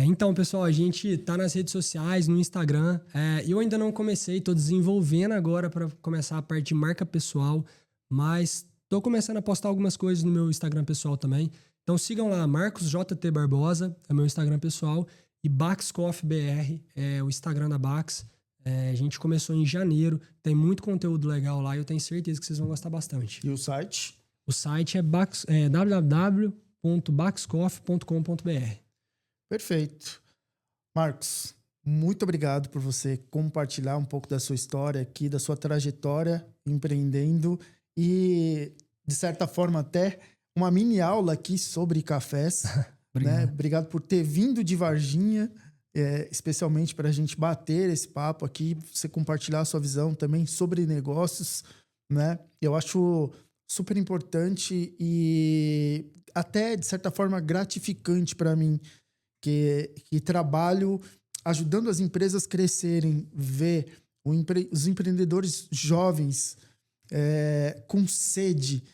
Então, pessoal, a gente tá nas redes sociais, no Instagram. Eu ainda não comecei, tô desenvolvendo agora para começar a parte de marca pessoal, mas tô começando a postar algumas coisas no meu Instagram pessoal também. Então sigam lá, Marcos JT Barbosa, é meu Instagram pessoal. E Bax Coffee BR é o Instagram da Bax. A gente começou em janeiro, tem muito conteúdo legal lá e eu tenho certeza que vocês vão gostar bastante. E o site? O site é www.baxcoffee.com.br. Perfeito. Marcos, muito obrigado por você compartilhar um pouco da sua história aqui, da sua trajetória empreendendo e, de certa forma, até uma mini aula aqui sobre cafés. Obrigado. Né? Obrigado por ter vindo de Varginha, especialmente para a gente bater esse papo aqui, você compartilhar a sua visão também sobre negócios, né? Eu acho super importante e até, de certa forma, gratificante para mim, que trabalho ajudando as empresas a crescerem, ver os empreendedores jovens com sede,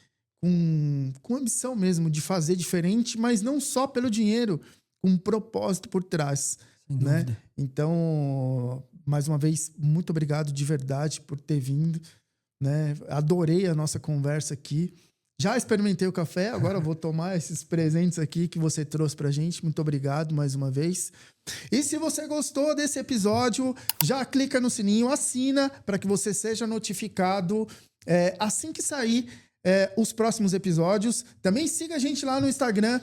com ambição mesmo de fazer diferente, mas não só pelo dinheiro, com um propósito por trás. Sem Né? dúvida. Então, mais uma vez, muito obrigado de verdade por ter vindo. Né? Adorei a nossa conversa aqui. Já experimentei o café, agora vou tomar esses presentes aqui que você trouxe pra gente. Muito obrigado mais uma vez. E se você gostou desse episódio, já clica no sininho, assina para que você seja notificado assim que sair os próximos episódios. Também siga a gente lá no Instagram,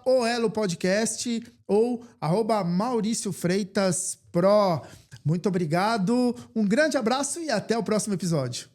@oelopodcast ou @MauricioFreitasPro. Muito obrigado, um grande abraço e até o próximo episódio.